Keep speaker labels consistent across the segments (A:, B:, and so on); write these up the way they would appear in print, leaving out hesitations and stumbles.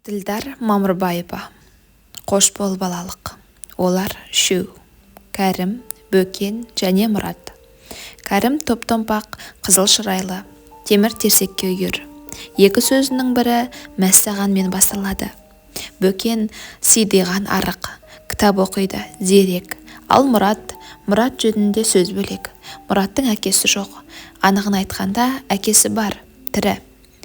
A: Ділдар Мамырбаева. Қош бол балалық. Олар үшеу. Кәрім, Бөкен және Мұрат. Кәрім топ-томпақ, қызыл шырайлы, темір терсекке үйір. Екі сөзінің бірі мәссағанмен басталады. Бөкен сидиған арық, кітап оқиды, зерек. Ал Мұрат жөнінде сөз бөлек. Мұраттың әкесі жоқ. Анығын айтқанда әкесі бар, тірі.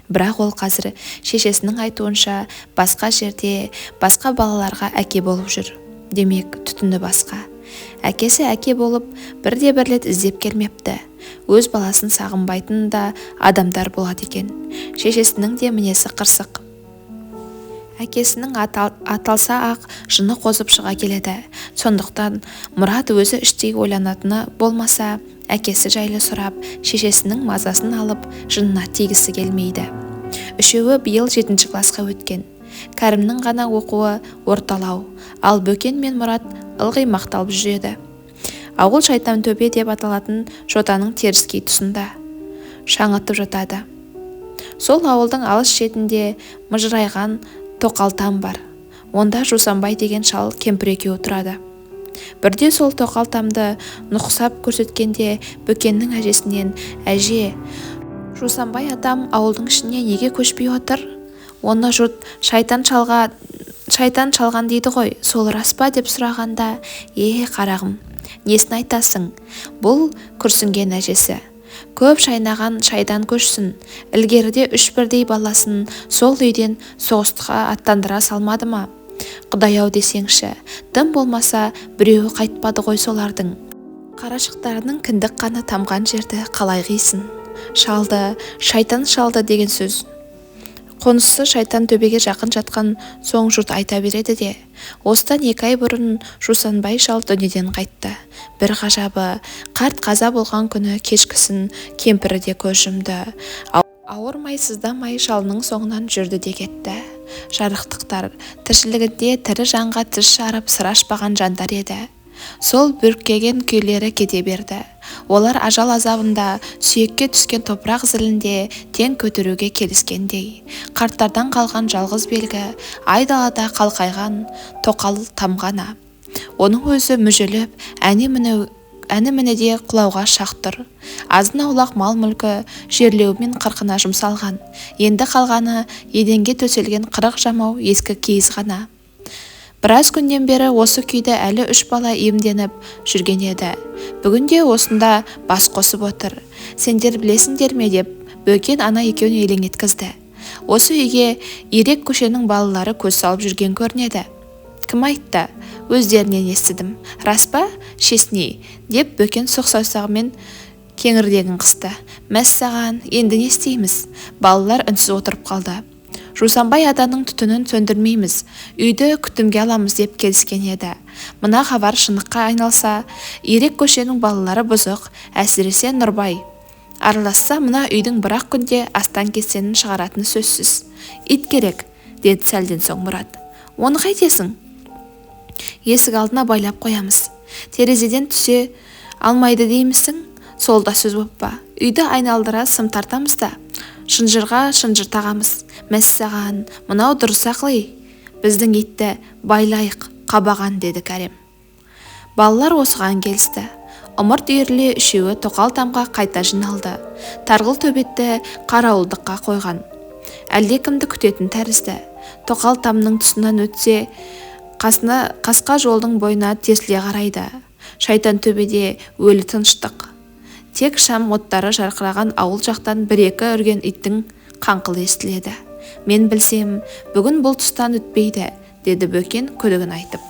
A: Бірақ ол қазір шешесінің айтуынша басқа жерде, басқа балаларға әке болып жүр. Демек, түтіні басқа. Әкесі әке болып бірде-бір рет іздеп келмепті. Өз баласын сағынбайтын да адамдар болады екен. Шешесінің де мінезі қырсық. Әкесінің аталса ақ жыны қозып шыға келеді. Сондықтан Мұрат өзі іштей ойланатыны болмаса, әкесі жайлы сұрап, шешесінің мазасын алып, жынына тигісі келмейді. Үшеуі биыл 7-ші класқа өткен. Кәрімнің ғана оқуы орталау, ал Бөкен мен Мұрат ылғи мақталып жүреді. Ауыл Шайтантөбе деп аталатын жотаның теріскей тұсында шаңытып жатады. Сол ауылдың алыс шетінде мыжырайған тоқал там бар. Онда Жусанбай деген шал кемпір екеуі тұрады. Бірде сол тоқал тамды нұқсап көрсеткенде Бөкеннің әжесінен: «Әже, Жусанбай атам ауылдың ішіне неге көшпей отыр? Оны жұрт шайтан шалған дейді ғой, сол рас па?» деп сұрағанда: «Қарағым, несін айтасың? Бұл күрсінген әжесі. Көп шайнаған шайдан көшсін. Ілгеріде 3 бірдей баласын сол үйден соғыстыққа аттандыра салмады ма? Құдай-ау десеңші, тым болмаса біреуі қайтпады ғой солардың. Қарашықтарының кіндік қаны тамған жерді қалай қисын? Шалды, шайтан шалды деген сөз. Қонысы Шайтантөбеге жақын жатқан соң жұрт айта береді де. Осыдан 2 ай бұрын Жусанбай шал дүниеден қайтты. Бір ғажабы, қарт қаза болған күні кешкісін кемпірі де көз жұмды. Ауырмай сыздамай шалының соңынан жүрді де кетті. Жарықтықтар тіршілігінде тірі жанға тіс жарып сыр ашпаған жандар еді. Сол бүркеген күйлері кете берді. Олар ажал азабында сүйекке түскен топырақ зілінде тең көтеруге келіскендей. Қарттардан қалған жалғыз белгі айдалада қалқайған тоқал тамғана. Оның өзі мүжіліп, әні-мінеде құлауға шақ тұр. Азын-аулақ мал-мүлкі жерлеумен қырқына жұмсалған. Енді қалғаны еденге төселген 40 жамау ескі киіз ғана. Біраз күннен бері осы күйді әлі 3 бала емденіп жүрген еді. Бүгінде осында бас қосып отыр. «Сендер білесіңдер ме?» деп Бөкен ана екеуін елең еткізді. Осы үйге Ирек көшенің балалары көз салып жүрген көрінеді. «Кім айтты?» «Өздерінен естідім. Рас па, шесіней?» деп Бөкен сұқ саусағымен кеңірдегін қысты. «Мәссаған, енді не істейміз?» Балалар үнсіз отырып қалды. «Жусанбай аданың түтінін сөндірмейміз, үйді күтімге аламыз» деп келіскен еді. Мына хабар шындыққа айналса, Ирек көшенің балалары бұзық, әсіресе Нұрбай араласса, мына үйдің бір-ақ күнде астан-кестенін шығаратыны сөзсіз. «Ит керек», деді сәлден соң Мұрат. «Оны қайтесің?» «Есік алдына байлап қоямыз. Терезеден түсе алмайды деймісің? Сол да сөз боп па? Үйді айналдыра сым тартамыз да шынжырға шынжыр тағамыз. Мәссаған, мынау дұрыс ақыл. Біздің итті байлайық, қабаған» деді Кәрім. Балалар осыған келісті. Ымырт үйіріле үшеуі тоқал тамға қайта жиналды. Тарғыл төбетті қарауылдыққа қойған. Әлдекімді күтетін тәрізді. Тоқал тамның тұсынан өтсе, қасқа жолдың бойына тесіле қарайды. Шайтантөбеде өлі тыныштық. Тек шам оттары жарқыраған ауыл жақтан 1-2 үрген иттің қаңқылы естіледі. «Мен білсем, бүгін бұл тұстан өтпейді», деді Бөкен күдігін айтып.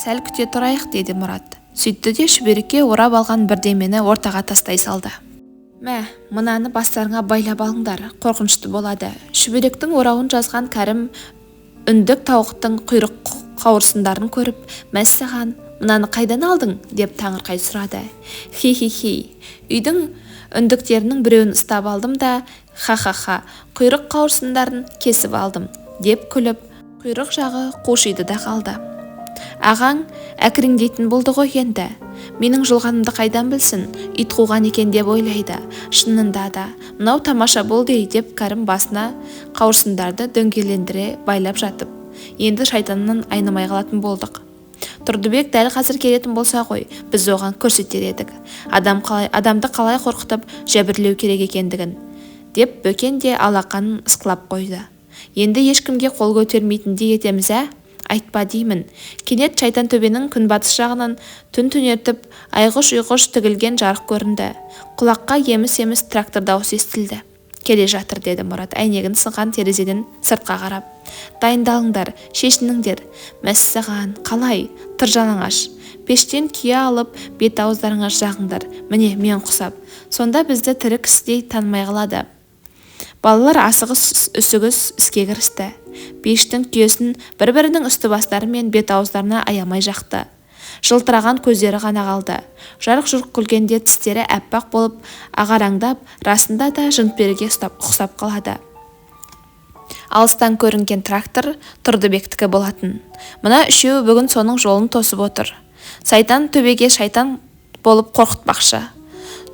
A: «Сәл күте тұрайық», деді Мұрат. Сөйтті де шүберекке орап алған бірдемені ортаға тастай салды. «Мә, мынаны бастарыңа байлап алыңдар, қорқынышты болады». Шүберектің орауын жазған Кәрім үндік тауықтың құйрық қауырсындарын көріп: «Мәссаған, мынаны қайдан алдың?» деп таңырқай сұрады. «Хи-хи-хи, үйдің үндіктерінің біреуін ұстап алдым да, ха-ха-ха, құйрық қауырсындарын кесіп алдым» деп күліп, құйрық жағы қушиды да қалды. Ағаң әкіреңдейтін болды ғой енді. Менің жұлғанымды қайдан білсін, ит қуған екен деп ойлайды. Шынында да мынау тамаша болды деп Кәрім басына қауырсындарды дөңгелендіре байлап жатып, енді шайтаннан айнымай қалатын болдық. Тұрдыбек дәл қазір келетін болса ғой, біз оған көрсетер едік. Адамды қалай қорқытып жәбірлеу керек екендігін, деп Бөкен де алақанын ысқылап қойды. Енді ешкімге қол көтермейтіндей етеміз, айтпа деймін. Кенет шайтан төбенің күнбатыс жағынан түн түнертіп айғыш-ұйғыш тігілген жарық көрінді. Құлаққа еміс-еміс трактор дауысы естілді. Келе жатыр, деді Мұрат әйнегін сынған терезеден сыртқа қарап. Дайындалыңдар, шешініңдер. Мәссаған, қалай? Тыржалаңаш. Пештен күйе алып, бет ауыздарыңа жағыңдар. Міне, мен құсап. Сонда бізді тірі кісідей танымай қалады. Балалар асығыс үсігіс іске кірісті. Пештің күйесін бір-бірінің үсті бастары мен бет ауыздарына аямай жақты. Жылтыраған көздері ғана қалды. Жарық-жұрық күлгенде тістері әппақ болып ағараңдап, расында да жын-періге ұқсап қалады. Алыстан көрінген трактор Тұрдыбектікі болатын. Мына үшеуі бүгін соның жолын тосып отыр. Сайтан төбеге шайтан болып қорқытпақшы.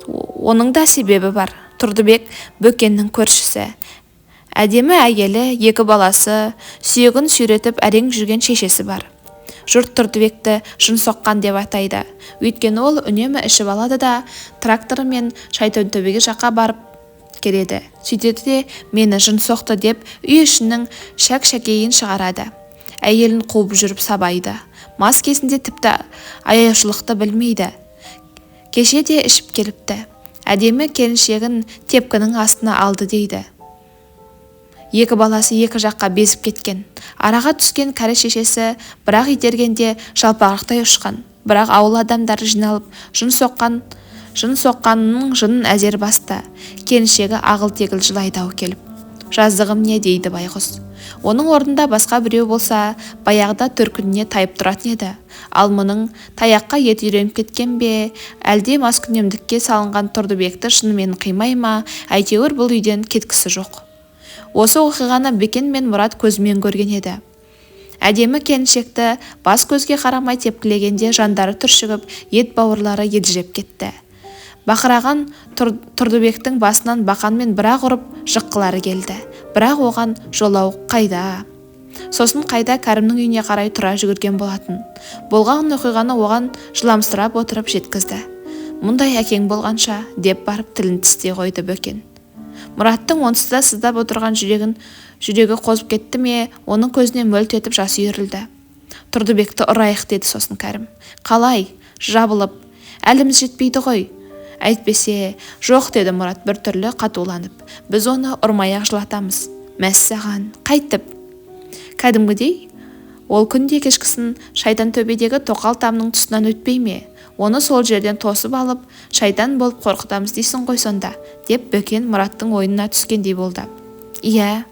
A: Оның да себебі бар. Тұрдыбек Бөкеннің көршісі. Әдемі әйелі, 2 баласы, сүйегін сүйретіп әрең жүрген шешесі бар. Жұрт Тұрдыбекті жын соққан деп атайды. Өйткені ол үнемі ішіп алады да тракторы мен шайтан төбеге жаққа барып келеді. Сөйтеді де мені жын соқты деп үй ішінің шәк-шәкейін шығарады. Әйелін қуып жүріп сабайды. Мас кезінде тіпті аяушылықты білмейді. Кеше де ішіп келіпті. Әдемі келіншегін тепкінің астына алды дейді. 2 баласы 2 жаққа безіп кеткен. Араға түскен кәрі шешесі бірақ итергенде жалпағықтай ұшқан. Бірақ ауыл адамдары жиналып жын соққанының жынын әзер басты. Келіншегі ағыл-тегіл жылайды келіп. Жаздығым не, дейді байғұс. Оның орнында басқа біреу болса, баяғыда төркініне тайып тұратын еді. Ал мұның таяққа ет үйреніп кеткен бе, әлде маскүнемдікке салынған Тұрдыбекті шынымен қимай ма, әйтеуір бұл үйден кеткісі жоқ. Осы оқиғаны Бекен мен Мұрат көзімен көрген еді. Әдемі келіншекті бас көзге қарамай тепкілегенде жандары түршігіп, ет бауырлары елжіреп кетті. Бақыраған Тұрдыбектің басынан бақанмен бірақ ұрып жыққылары келді. Бірақ оған жолау қайда? Сосын қайда Кәрімнің үйіне қарай тұра жүгірген болатын. Болған оқиғаны оған жыламсырап отырып жеткізді. Мұндай әкең болғанша, деп барып тілін тістей қойды Бөкен. Мұраттың онсыз да сыздап отырған жүрегі қозып кетті ме, оның көзіне мөлт етіп жас үйірілді. Тұрдыбекті ұрайық, деді сосын Кәрім. Қалай? Жабылып. Әліміз жетпейді ғой. Әйтпесе, жоқ, деді Мұрат бір түрлі қатуланып. Біз оны ұрмай-ақ жылатамыз. Мәссаған, қайтып. Кәдімгідей, ол күнде кешкісін шайтан төбедегі тоқал тамның тұсынан өтпей ме? Оны сол жерден тосып алып, шайтан болып қорқытамыз дейсің ғой сонда, деп Бөкен Мұраттың ойынына түскендей болды. Иә,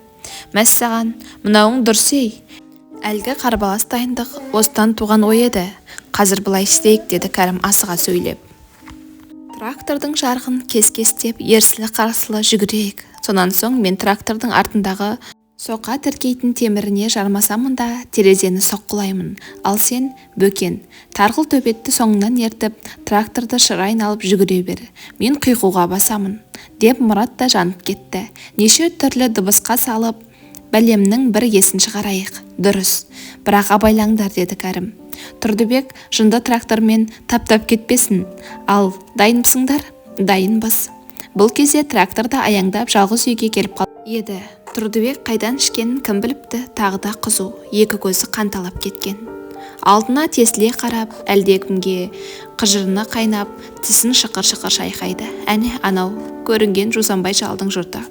A: мәссаған, мынауың дұрыс-ей. Әлгі қарбалас дайындық осыдан туған ой еді. Қазір былай істейік, деді Кәрім асыға сөйлеп. Трактордың жарғын кес-кестеп, ерсілі-қарсылы жүгірейік. Сонан соң мен трактордың артындағы соқа тіркейтін теміріне жармасамын да терезені соққылаймын. Ал сен, Бөкен, тарғыл төбетті соңынан ертіп, тракторды шырайын алып жүгіре бер. Мен қиқуға басамын, деп Мұрат та жанып кетті. Неше түрлі дыбысқа салып, бәлемнің бір есін шығарайық. Дұрыс, бірақ абайлаңдар, деді Кәрім. Тұрдыбек жынды трактормен таптап кетпесін. Ал дайынбысыңдар? Дайынбыз. Бұл кезде тракторда аяңдап жалғыз үйге келіп қалды еді. Тұрдыбек қайдан ішкенін кім біліпті, тағы да қызу, 2 көзі қанталап кеткен. Алдына тесіле қарап, әлдекімге қыжырына қайнап, тісін шықыр-шықыр шайқайды. Әне, анау көрінген Жусанбай шалдың жұрты.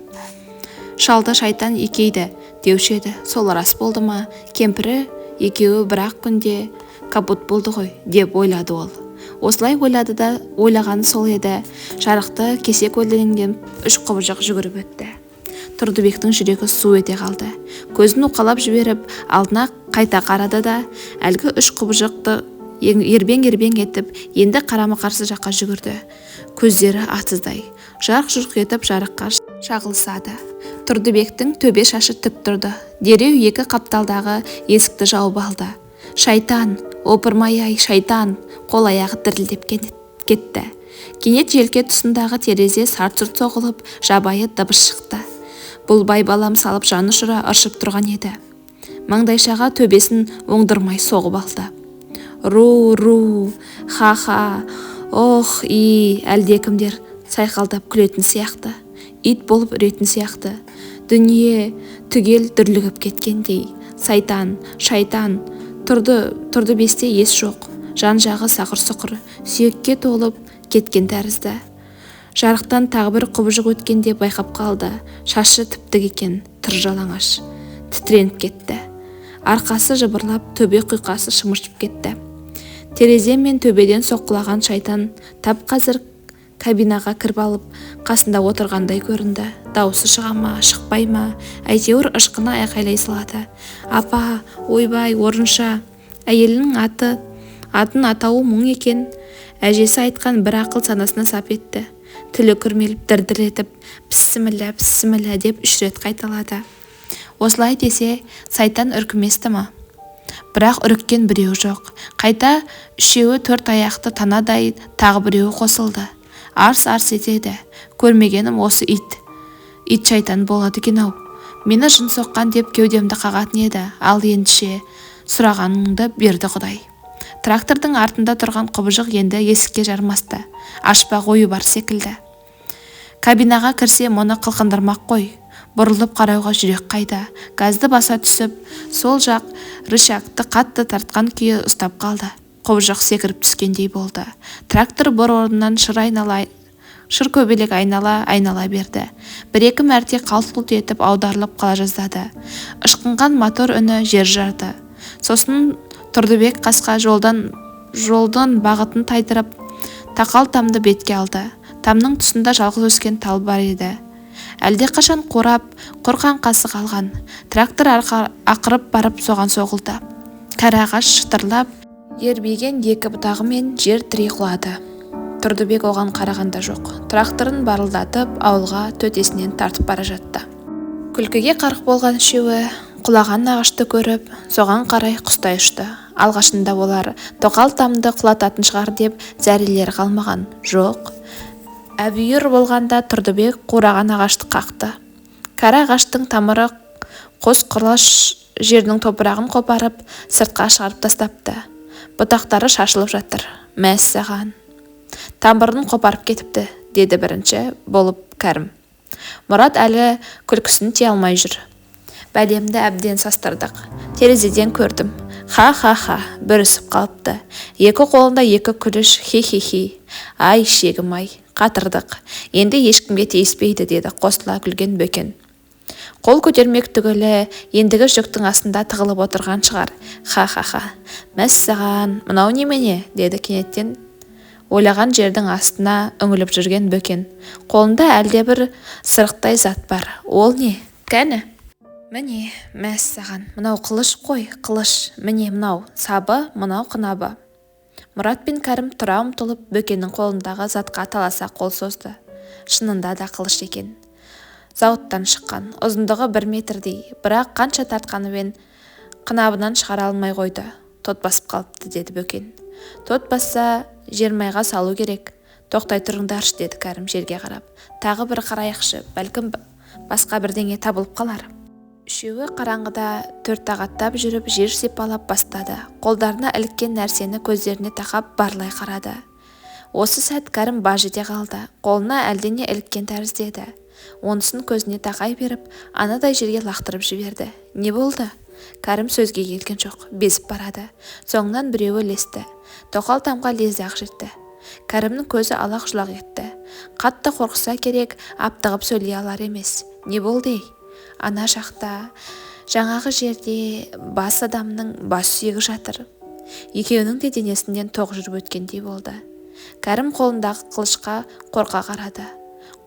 A: Шалды шайтан екейді деуші еді. Сол рас болды ма? Кемпірі екеуі бір-ақ күнде капут болды ғой, деп ойлады ол. Осылай ойлады да, ойлағаны сол еді. Жарықты кесе көлденген 3 құбыжық жүгіріп өтті. Тұрдыбектің жүрегі су ете қалды. Көзін уқалап жіберіп, алдына қайта қарады да, әлгі 3 құбыжықты ербең-ербең етіп, енді қарама-қарсы жаққа жүгірді. Көздері атыздай, жарқ-жұрқ етіп жарыққа шағылысады. Тұрдыбектің төбе шашы тік тұрды. Дереу 2 қапталдағы есікті жауып алды. Шайтан, Опырмай-ай, шайтан! Қол-аяғы дірілдеп кетті. Кенет желке тұсындағы терезе сарт-сұрт соғылып, жабайы дыбыс шықты. Бұл байбалам салып жанұшыра ыршып тұрған еді. Маңдайшаға төбесін оңдырмай соғып алды. Ру, ха-ха, ох, әлдекімдер сайқалдап күлетін сияқты, ит болып үретін сияқты. Дүние түгел дүрлігіп кеткендей. Сайтан, шайтан, тұрды бесте ес жоқ. Жан-жағы сақыр-сұқыр, сүйекке толып кеткен тәрізді. Жарықтан тағы бір құбыжық өткенде байқап қалды. Шашы тіптік екен, тыр жалаңаш. Тітреніп кетті. Арқасы жыбырлап, төбе құйқасы шымыршып кетті. Терезе мен төбеден соққылаған шайтан тап қазір кабинаға кіріп алып, қасында отырғандай көрінді. Дауысы шыға ма, шықпай ма, әйтеуір ышқына айқайлай салады. Апа, ойбай, орынша. Әйелінің атын атауы мұң екен. Әжесі айтқан бір ақыл санасына сап етті. Тілі күрмеліп дір-дір етіп, піссімілі деп 3 рет қайталады. Осылай десе, сайтан үркіместі ма? Бірақ үріккен біреу жоқ. Қайта 3-еуі 4 аяқты танадай тағы біреуі қосылды. Арс-арс етеді. Көрмегенім осы ит шайтан болады екен-ау. Мені жын соққан деп кеудемді қағатын еді. Ал ендіше сұрағаныңды берді Құдай. Трактордың артында тұрған құбыжық енді есікке жармасты. Ашпа ойы бар секілді. Кабинаға кірсе мұны қылқындырмақ қой. Бұрылып қарауға жүрек қайда. Газды баса түсіп, сол жақ рычагты қатты тартқан күйі ұстап қалды. Құбыжық секіріп түскендей болды. Трактор бір орнынан шыр көбелек айнала берді. 1-2 мәрте қалт-құлт етіп аударылып қала жаздады. Ышқынған мотор үні жер жарды. Сосын Тұрдыбек қасқа жолдан бағытын тайдырып, тақал тамды бетке алды. Тамның тұсында жалғыз өскен тал бар еді. Әлде қашан қорап, қорқан қасы қалған. Трактор ақырып барып соған соғылды. Кәрі ағаш шытырлап, ербеген 2 бұтағымен жер тірей құлады. Тұрдыбек оған қарағанда жоқ. Тракторын барылдатып, ауылға төтесінен тартып бара жатты. Күлкіге қарық болған үшеуі құлаған ағашты көріп, соған қарай құстай ұшты. Алғашында олар тоқал тамды құлататын шығар деп зәрелер қалмаған. Жоқ. Әбүйір болғанда Тұрдыбек қураған ағашты қақты. Кәрі ағаштың тамыры қос құлаш жердің топырағын қопарып, сыртқа шығарып тастапты. Бұтақтары шашылып жатыр. Мәссаған. Тамырын қопарып кетіпті, деді бірінші болып Кәрім. Мұрат әлі күлкісін тие алмай жүр. Бәлемді әбден састырдық. Терезеден көрдім. Ха-ха-ха, бүрісіп қалыпты. 2 қолында 2 күліш, хи-хи-хи. Ай, шегім-ай, қатырдық. Енді ешкімге тиіспейді, деді қосыла күлген Бөкен. Қол көтермек түгілі, ендігі жүктің астында тығылып отырған шығар. Ха-ха-ха. Мәссаған, мынау немене, деді кенеттен ойлаған жердің астына үңіліп жүрген Бөкен. Қолында әлде бір сырықтай зат бар. Ол не? Кәні? Міне, мәссаған, мынау қылыш қой, қылыш. Міне мынау сабы, мынау қынабы. Мұрат пен Кәрім тұра ұмтылып Бөкеннің қолындағы затқа таласа қол созды. Шынында да қылыш екен. Зауыттан шыққан, ұзындығы 1 метрдей, бірақ қанша тартқанымен қынабынан шығара алмай қойды. Тот басып қалыпты, деді Бөкен. Тот басса жермайға салу керек. Тоқтай тұрыңдаршы, деді Кәрім жерге қарап. Тағы бір қарайықшы, бәлкім басқа бірдеңе табылып қалар. Үшеуі қараңғыда 4 тағаттап жүріп жер сипалап бастады. Қолдарына іліккен нәрсені көздеріне тақап барлай қарады. Осы сәт Кәрім баж ете қалды. Қолына әлдене іліккен тәрізді еді. Онысын көзіне тақай беріп, анадай жерге лақтырып жіберді. Не болды? Кәрім сөзге келген жоқ, безіп барады. Соңынан біреуі лесті. Тоқал тамға лезде ақ жетті. Кәрімнің көзі алақ-жұлақ етті. Қатты қорқса керек, аптығып сөйлей алар емес. Не болды? Ана жақта, жаңағы жерде бас адамның бас сүйегі жатыр. Екеуінің де денесінен тоқ жүріп өткендей болды. Кәрім қолындағы қылышқа қорқа қарады.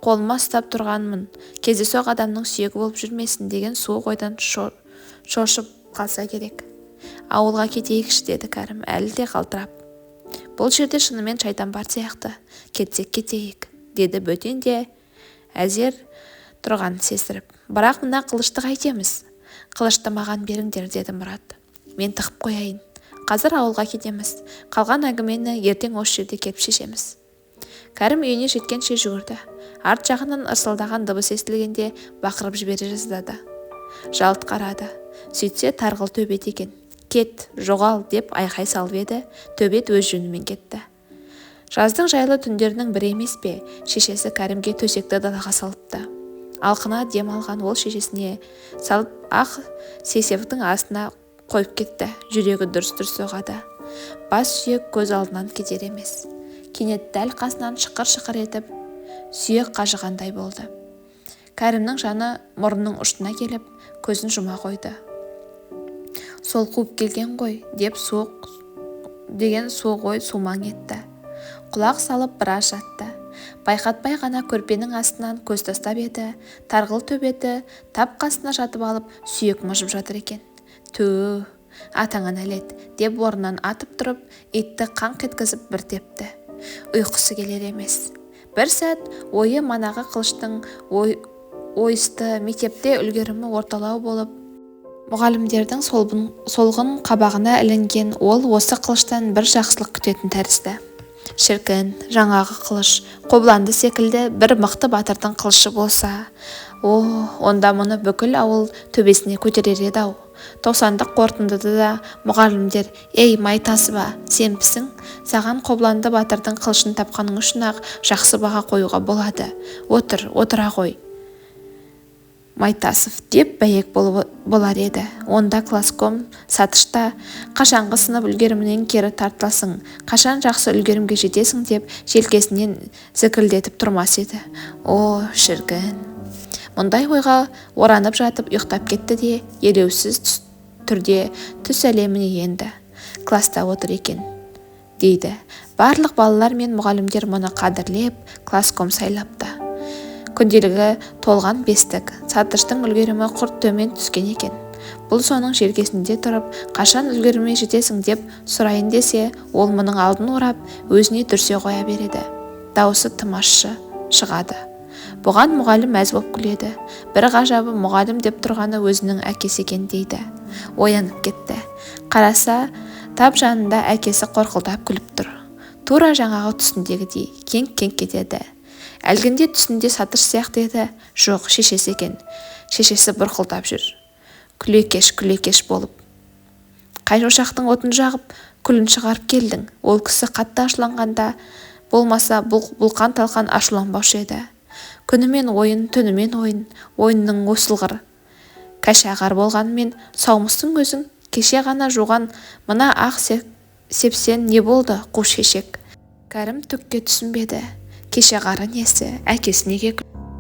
A: Қолыма ұстап тұрғанмын, кездейсоқ адамның сүйегі болып жүрмесін деген суық ойдан шошып қалса керек. Ауылға кетейікші, деді Кәрім, әлі де қалтырап. Бұл жерде шынымен шайтан бар сияқты. Кетсек кетейік, деді Бөтен де әзер тұрғанын сездіріп. Бірақ мына қылышты қайтеміз? Қылышты маған беріңдер, деді Мұрат. Мен тығып қояйын. қазір ауылға кетеміз. Қалған әңгімені ертең осы жерде келіп шешеміз. Кәрім үйіне жеткенше жүгірді. Арт жағынан ырсылдаған дыбыс естілгенде бақырып жібере жаздады. Жалт қарады. Сөйтсе тарғыл төбет екен. Кет, жоғал деп айқай салып еді, төбет өз жөнімен кетті. Жаздың жайлы түндерінің бірі емес пе, шешесі Кәрімге төсекті далаға салыпты. Алқына дем алған ол шешесіне салып ақ сейсептің астына қойып кетті. Жүрегі дүрс-дүрс соғады. Бас сүйек көз алдынан кетер емес. Кенет дәл қасынан шықыр-шықыр етіп сүйек қажығандай болды. Кәрімнің жаны мұрнының ұшына келіп, көзін жұма қойды. Сол қуып келген ғой деп суық ой сумаң етті. Құлақ салып біраз жатты. Байқатпай ғана көрпенің астынан көз тастап еді, тарғыл төбеті тап қасына жатып алып сүйек мыжып жатыр екен. Түү, атаңа нәлет деп орнынан атып тұрып, итті қаңқ еткізіп бір тепті. Ұйқысы келер емес. Бір сәт ойы манағы қылыштың ойысты мектепте үлгерімі орталау болып, мұғалімдердің солғын қабағына ілінген ол осы қылыштан бір жақсылық күтетін тәрізді. Шіркін, жаңағы қылыш қобланды секілді бір мықты батырдың қылышы болса, онда мұны бүкіл ауыл төбесіне көтерер еді-ау. 90-дық қорытындыда да мұғалімдер, ей Майтасыба, сенбісің? Саған қобланды батырдың қылышын тапқаның үшін ақ жақсы баға қоюға болады. Отыра ғой. Майтасов деп бәйек болар еді. Онда класском сатышта қашанғы сынып үлгерімінен кері тартыласың, қашан жақсы үлгерімге жетесің деп желкесінен зікілдетіп тұрмас еді. Шіркін. Мұндай ойға оранып жатып ұйықтап кетті де, елеусіз түрде түс әлеміне енді. Класта отыр екен, дейді. Барлық балалар мен мұғалімдер мұны қадірлеп, класском сайлапты. Күнделігі толған бестік, сатыштың үлгерімі құрт төмен түскен екен. Бұл соның желкесінде тұрып, қашан үлгеріме жетесің деп сұрайын десе, ол мұның алдын орап, өзіне дүрсе қоя береді. Дауысы тым ащы шығады. Бұған мұғалім мәз боп күледі. Бір ғажабы мұғалім деп тұрғаны өзінің әкесі екен дейді. Оянып кетті. Қараса, тап жанында әкесі қорқылдап күліп тұр. Тура жаңағы түсіндегідей кеңк-кеңк кетеді. Әлгінде түсінде сатыш сияқты еді. Жоқ, шешесі екен. Шешесі бұрқылдап жүр. Күлекеш болып. Қай ошақтың отын жағып, күлін шығарып келдің. Ол кісі қатты ашуланғанда, болмаса бұлқан-талқан ашуланбаушы еді. Күнімен ойын, түнімен ойын, ойынның осылғыр. Кәшағар болғанмен саумыстың өзің, кеше ғана жуған мына ақ сепсен не болды, қу шешек. Кәрім түкке түсінбеді. Кешеғары несі, әкесі неге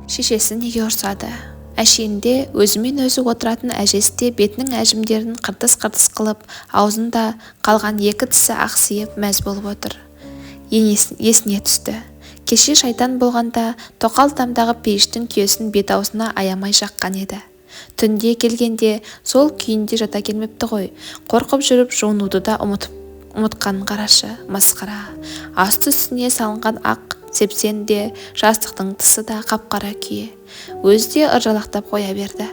A: шешесі неге ұрсады. Әшейінде өзімен өзі отыратын әжесі де бетінің әжімдерін қыртыс-қыртыс қылып, аузында қалған екі тісі ақсиып мәз болып отыр. Есіне түсті. Кеше шайтан болғанда тоқал тамдағы пейіштің күйесін бет-аузына аямай жаққан еді. Түнде келгенде сол күйінде жата келмепті ғой. Қорқып жүріп жуынуды да ұмытқанын қарашы, масқара. Асты-үстіне салынған ақ сепсен де, жастықтың тысы да қап-қара күйе. Өзі де ыржалақтап қоя берді.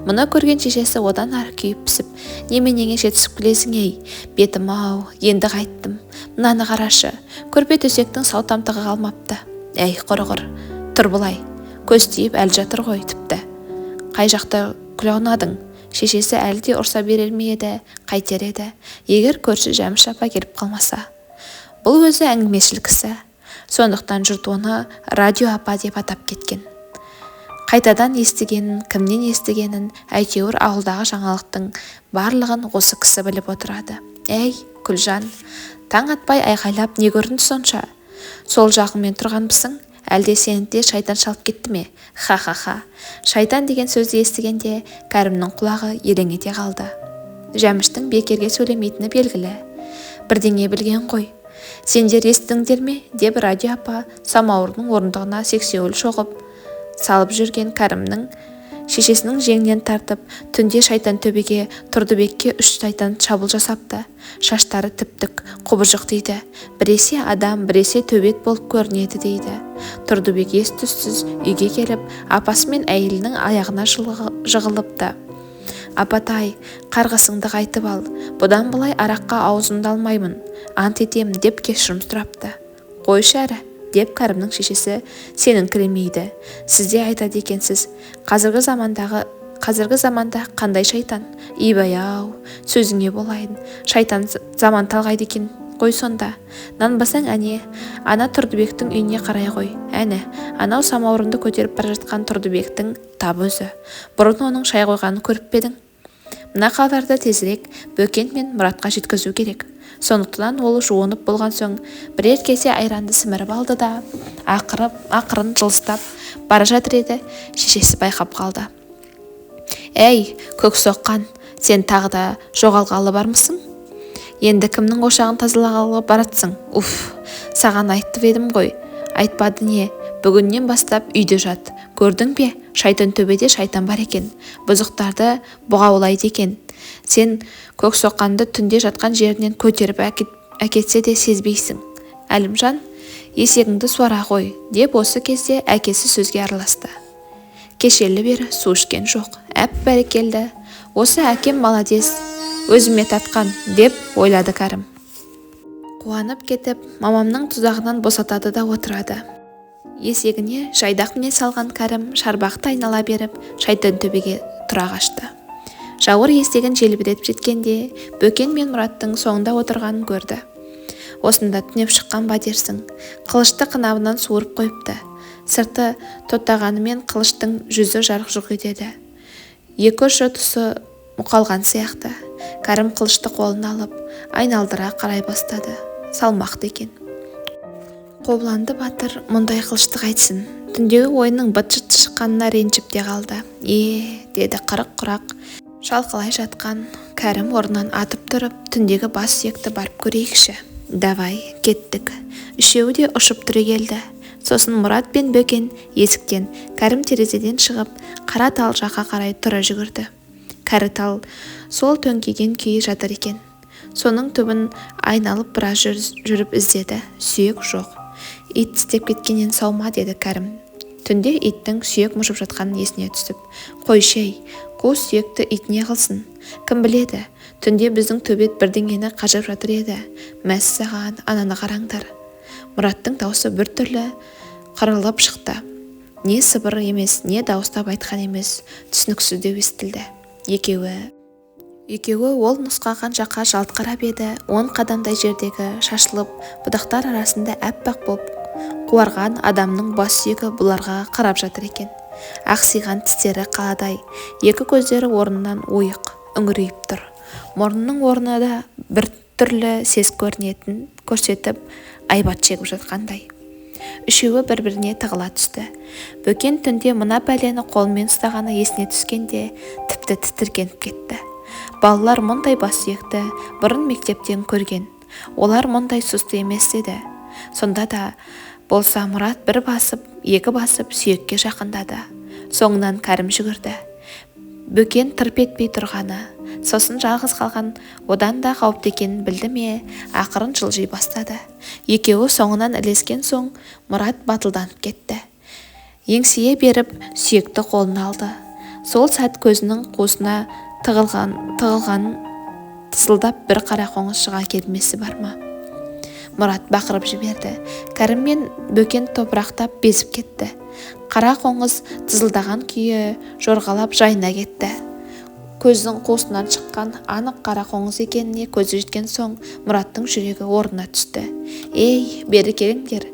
A: Мұны көрген шешесі одан ары күйіп пісіп, неменеңе жетісіп күлесің ей, бетім-ау, енді қайттым. Мынаны қарашы, көрпе төсектің сау тамтығы қалмапты. Әй, құрғыр, тұр бұлай, көз тиіп әл жатыр ғой тіпті. Қай жақта күлаунадың? Шешесі әлі де ұрса берер ме еді, қайтер еді, егер көрші Жәміш апа келіп қалмаса. Бұл өзі әңгімешіл кісі, сондықтан жұрт оны радио апа деп атап кеткен. Қайтадан естігенін, кімнен естігенін, әйтеуір ауылдағы жаңалықтың барлығын осы кісі біліп отырады. Әй, Күлжан, таң атпай айқайлап не көрінді сонша? Сол жағыңмен тұрғанбысың? Әлде сені де шайтан шалып кетті ме? Ха-ха-ха. Шайтан деген сөзді естігенде Кәрімнің құлағы елең ете қалды. Жәміштің бекерге сөйлемейтіні белгілі. Бірдеңе білген ғой. Сендер естіңдер ме? Деп радио апа самауырдың орындығына сексеуіл шоғып салып жүрген Кәрімнің шешесінің жеңінен тартып, түнде шайтан төбеге Тұрдыбекке 3 шайтан шабуыл жасапты. Шаштары тіп-тік, құбыжық дейді. Біресе адам, біресе төбет болып көрінеді дейді. Тұрдыбек ес-түссіз үйге келіп, апасы мен әйелінің аяғына жығылыпты. Апатай, қарғысыңды қайтып ал, бұдан былай араққа аузымды алмаймын, ант етемін деп кешірім сұрапты. Қойшы әрі, деп Кәрімнің шешесі, сенің кіремейді. Сізде айтады екенсіз, қазіргі заманда қандай шайтан? Ибай-ау, сөзіңе болайын, шайтан заман талғайды екен. Қой сонда, нанбасаң әне, ана Тұрдыбектің үйіне қарай қой. Әне, анау самаурынды көтеріп бара жатқан Тұрдыбектің тап өзі. Бұрын оның шай қойғанын көріп пе едің? Мына хабарды тезірек Бөкен мен Мұратқа жеткізу керек. Сондықтан ол жуынып болған соң бірер кесе айранды сіміріп алды да, ақырын жылыстап бара жатыр еді, шешесі байқап қалды. Әй, көк соққан, сен тағы да жоғалғалы бармысың? Енді кімнің ошағын тазалағалы баратсың? Уф, саған айтып едім ғой. Айтпады не? Бүгіннен бастап үйде жат. Көрдің бе? Шайтан төбеде шайтан бар екен. Бұзықтарды бұғаулайды екен. Сен көк соққанды түнде жатқан жерінен көтеріп әкетсе де сезбейсің. Әлімжан, есегіңді суара ғой, деп осы кезде әкесі сөзге араласты. Кешелі бері су ішкен жоқ. Әп бәрекелді. Осы әкем маладес, өзіме татқан, деп ойлады Кәрім. Қуанып кетіп, мамамның тұзағынан босатады да отырады. Есегіне жайдақ міне салған Кәрім шарбақты айнала беріп, шайтан төбеге тұра қашты. Жауыр есегін желбіретіп жеткенде, Бөкен мен Мұраттың соңында отырғанын көрді. Осында түнеп шыққан ба дерсің, қылышты қынабынан суырып қойыпты. Сырты тоттағанымен қылыштың жүзі жарқ-жұрқ етеді. Екі-үш тұсы мұқалған сияқты. Кәрім қылышты қолына алып, айналдыра қарай бастады. Салмақты екен. Қобланды батыр мұндай қылышты қайтсын. Түндегі ойының быт-шыт шыққанына ренжіп те қалды. Деді қырық құрақ шалқалай жатқан Кәрім орнынан атып тұрып, түндегі бас сүйекті барып көрейікші. Давай, кеттік. Үшеуі де ұшып түрегелді. Сосын Мұрат пен Бөкен есіктен, Кәрім терезеден шығып, қара тал жаққа қарай тұра жүгірді. Кәрі тал сол төңкеген күйі жатыр екен. Соның түбін айналып біраз жүріп іздеді. Сүйек жоқ. Ит тістеп кеткеннен сау ма, деді Кәрім. Түнде иттің сүйек мұжып жатқанын есіне түсіп, қойшай, қу сүйекті ит не қылсын? Кім біледі? Түнде біздің төбет бірдеңені қажап жатыр еді. Мәссаған, ананы қараңдар. Мұраттың даусы бір түрлі қырылып шықты. Не сыбыр емес, не дауыстап айтқан емес, түсініксіздеу естілді. Екеуі ол нұсқаған жаққа жалт қарап еді. 10 қадамдай жердегі шашылып бұдақтар арасында әппақ боп қуарған адамның бас сүйегі бұларға қарап жатыр екен. Ақсиған тістері қаладай, екі көздері орнынан ойық, үңірейіп тұр. Мұрнының орнына да бір түрлі сес көрінетін көрсетіп, айбат шегіп жатқандай. Үшеуі бір-біріне тығыла түсті. Бөкен түнде мына бәлені қолмен ұстағаны есіне түскенде тіпті тітіркеніп кетті. Балалар мұндай бас сүйекті бұрын мектептен көрген. Олар мұндай сұсты емес еді. Сонда да болса Мұрат бір басып, екі басып сүйекке жақындады. Соңынан Кәрім жүгірді. Бөкен тырп етпей тұрғаны, сосын жалғыз қалған одан да қауіпті екенін білді ме, ақырын жылжи бастады. Екеуі соңынан ілескен соң Мұрат батылданып кетті. Еңсие беріп сүйекті қолына алды. Сол сәт көзінің қуысына тығылған тысылдап бір қара қоңыз шыға келмесі бар ма? Мұрат бақырып жіберді. Кәрім мен Бөкен топырақтап безіп кетті. Қара қоңыз тызылдаған күйі жорғалап жайына кетті. Көздің қуысынан шыққан анық қара қоңыз екеніне көзі жеткен соң Мұраттың жүрегі орнына түсті. Ей, бері келіңдер,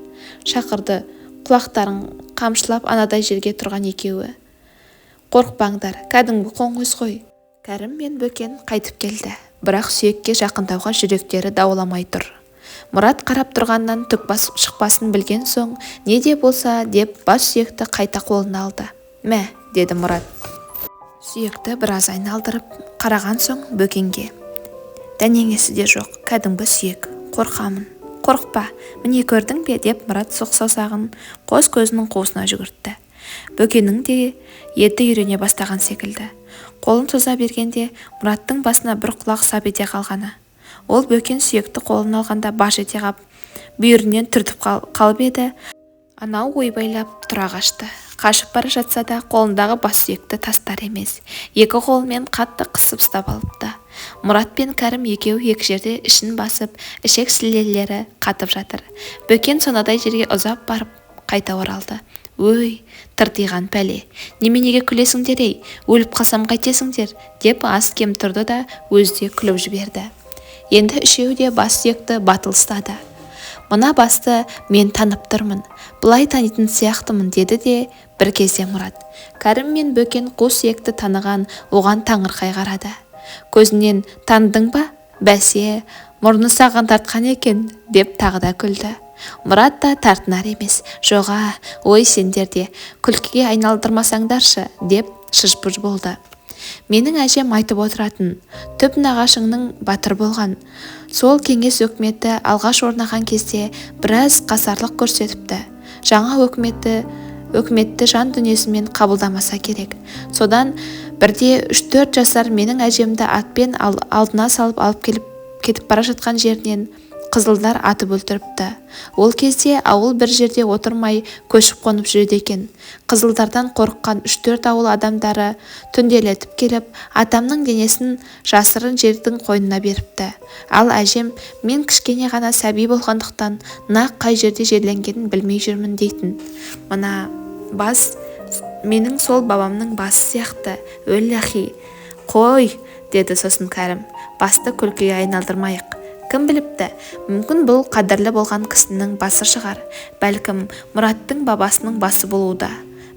A: шақырды. Құлақтарын қамшылап анадай жерге тұрған екеуі. Қорықпаңдар, кәдімгі қоңыз ғой. Кәрім мен Бөкен қайтып келді. Бірақ сүйекке жақындауға жүректері дауламай тұр. Мұрат қарап тұрғаннан түк шықпасын білген соң, не де болса деп бас сүйекті қайта қолына алды. Мә, деді Мұрат. Сүйекті біраз айналдырып қараған соң Бөкенге. Дәнеңесі де жоқ, кәдімгі сүйек. Қорқамын. Қорықпа, міне көрдің бе, деп Мұрат сұқ саусағын қос көзінің қуысына жүгіртті. Бөкеннің де еті үйрене бастаған секілді. Қолын соза бергенде Мұраттың басына бір құлақ сап ете қалғаны. Ол Бөкен сүйекті қолын алғанда баж ете қап, бүйірінен түртіп қалып еді. Анау ойбайлап тұра қашты. Қашып бара жатса да қолындағы бас сүйекті тастар емес. Екі қолымен қатты қысып ұстап алыпты. Мұрат пен Кәрім екеуі екі жерде ішін басып, ішек сілелері қатып жатыр. Бөкен сонадай жерге ұзап барып қайта оралды. «Өй, тыртиған пәле, неменеге күлесіңдер ей, өліп қалсам қайтесіңдер?» деп аз кем тұрды да өзі де күліп жіберді. Енді үшеуі де бас сүйекті батыл ұстады. «Мына басты мен танып тұрмын, бұлай танитын сияқтымын», деді де бір кезде Мұрат. Кәрім мен Бөкен қу сүйекті таныған оған таңырқай қарады. «Көзінен таныдың ба? Бәсе, мұрны саған тартқан екен», деп тағы да күлді. Мұрат та тартынар емес. «Жоға, ой сендер де күлкіге айналдырмасаңдаршы», деп шыж-бұж болды. «Менің әжем айтып отыратын, түп нағашыңның батыр болған. Сол кеңес өкіметі алғаш орнаған кезде біраз қасарлық көрсетіпті. Жаңа өкіметті жан дүниесімен қабылдамаса керек. Содан бірде 3-4 жасар менің әжемді атпен алдына салып алып кетіп бара жатқан жерінен қызылдар атып өлтіріпті. Ол кезде ауыл бір жерде отырмай көшіп қонып жүреді екен. Қызылдардан қорыққан 3-4 ауыл адамдары түнделетіп келіп, атамның денесін жасырын жердің қойнына беріпті. Ал әжем мен кішкене ғана сәби болғандықтан нақ қай жерде жерленгенін білмей жүрмін дейтін. Мына бас менің сол бабамның басы сияқты. Өлләхи, қой, деді сосын Кәрім. Басты күлкіге айналдырмайық. Кім біліпті, мүмкін бұл қадірлі болған кісінің басы шығар. Бәлкім Мұраттың бабасының басы болуда.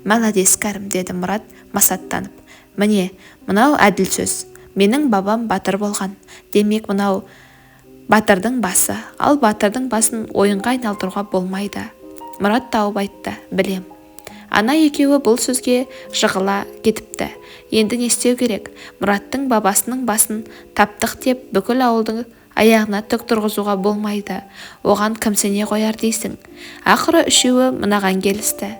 A: Мәләдес Кәрім, деді Мұрат масаттанып. Міне, мынау әділ сөз. Менің бабам батыр болған. Демек мынау батырдың басы. Ал батырдың басын ойынға айналдыруға болмайды. Мұрат тауып айтты. Білем. Ана екеуі бұл сөзге жығыла кетіпті. Енді не істеу керек? Мұраттың бабасының басын таптық деп бүкіл ауылдың аяғына түк тұрғызуға болмайды. Оған кім сене қояр дейсің? Ақыры үшеуі мынаған келісті.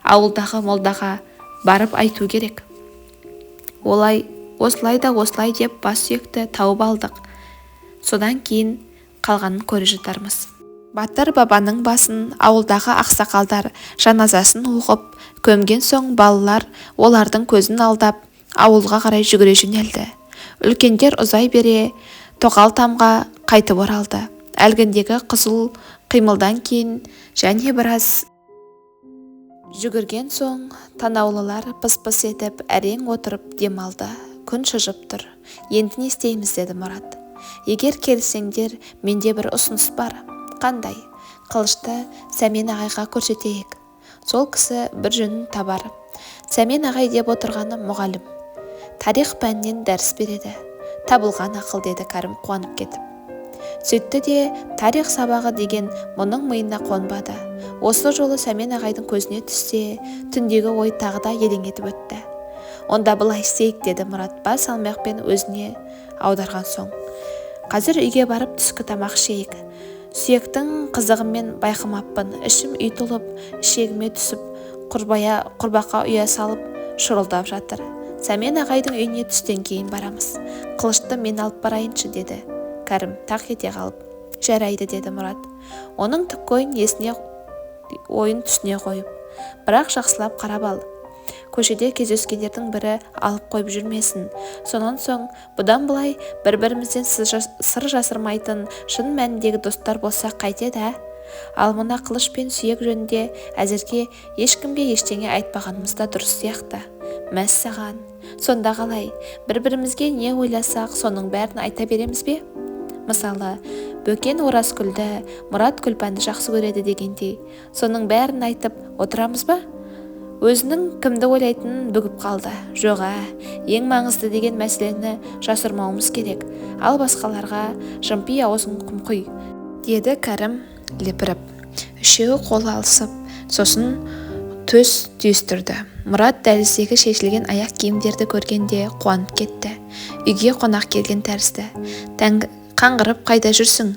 A: Ауылдағы молдаға барып айту керек. Осылай да осылай деп бас сүйекті тауып алдық. Содан кейін қалғанын көре жатармыз. Батыр бабаның басын ауылдағы ақсақалдар жаназасын оқып, көмген соң балалар олардың көзін алдап ауылға қарай жүгіре жөнелді. Үлкендер ұзай бере тоқал тамға қайтып оралды. Әлгіндегі қызыл қимылдан кейін және біраз жүгірген соң танаулылар пыс-пыс етіп әрең отырып демалды. Күн шыжып тұр. Енді не істейміз, деді Мұрат. Егер келсеңдер, менде бір ұсыныс бар. Қандай? Қылышты Сәмен ағайға көрсетейік. Сол кісі бір жөнін табар. Сәмен ағай деп отырғаны мұғалім. Тарих пәнінен дәріс береді. Табылған ақыл, деді Кәрім қуанып кетіп. Сөйтті де тарих сабағы деген мұның миына қонбады. Осы жолы Сәмен ағайдың көзіне түссе, түндегі ой тағы да елең етіп өтті. Онда былай істейік, деді Мұрат бас салмақпен өзіне аударған соң. Қазір үйге барып түскі тамақ ішейік. Сүйектің қызығымен байқамаппын. Ішім үй толып, ішегіме түсіп, құрбақа ұя салып шұрылдап жатыр. Сәмен ағайдың үйіне түстен кейін барамыз. Қылышты мен алып барайыншы, деді Кәрім тақ ете қалып. Жарайды, деді Мұрат. Оның түк ойын түсіне қойып. Бірақ жақсылап қарап ал. Көшеде кездескендердің бірі алып қойып жүрмесін. Сонан соң бұдан былай бір-бірімізден сыр жасырмайтын шын мәніндегі достар болса қайтеді? Ал мына қылыш пен сүйек жөнінде әзірге ешкімге ештеңе айтпағанымыз да дұрыс сияқты. Мәссаған. Сонда қалай? Бір-бірімізге не ойласақ, соның бәрін айта береміз бе? Мысалы, Бөкен Оразкүлді, Мұрат Күлпәнді жақсы көреді дегендей, соның бәрін айтып отырамыз ба? Өзінің кімді ойлайтынын бүгіп қалды. Жоға, ең маңызды деген мәселені жасырмауымыз керек. Ал басқаларға жымпи аузын құм құй, деді Кәрім лепіріп. Үшеуі қол алысып, сосын төс түйістірді. Мұрат дәліздегі шешілген аяқ киімдерді көргенде қуанып кетті. Үйге қонақ келген тәрізді. Қаңғырып қайда жүрсің?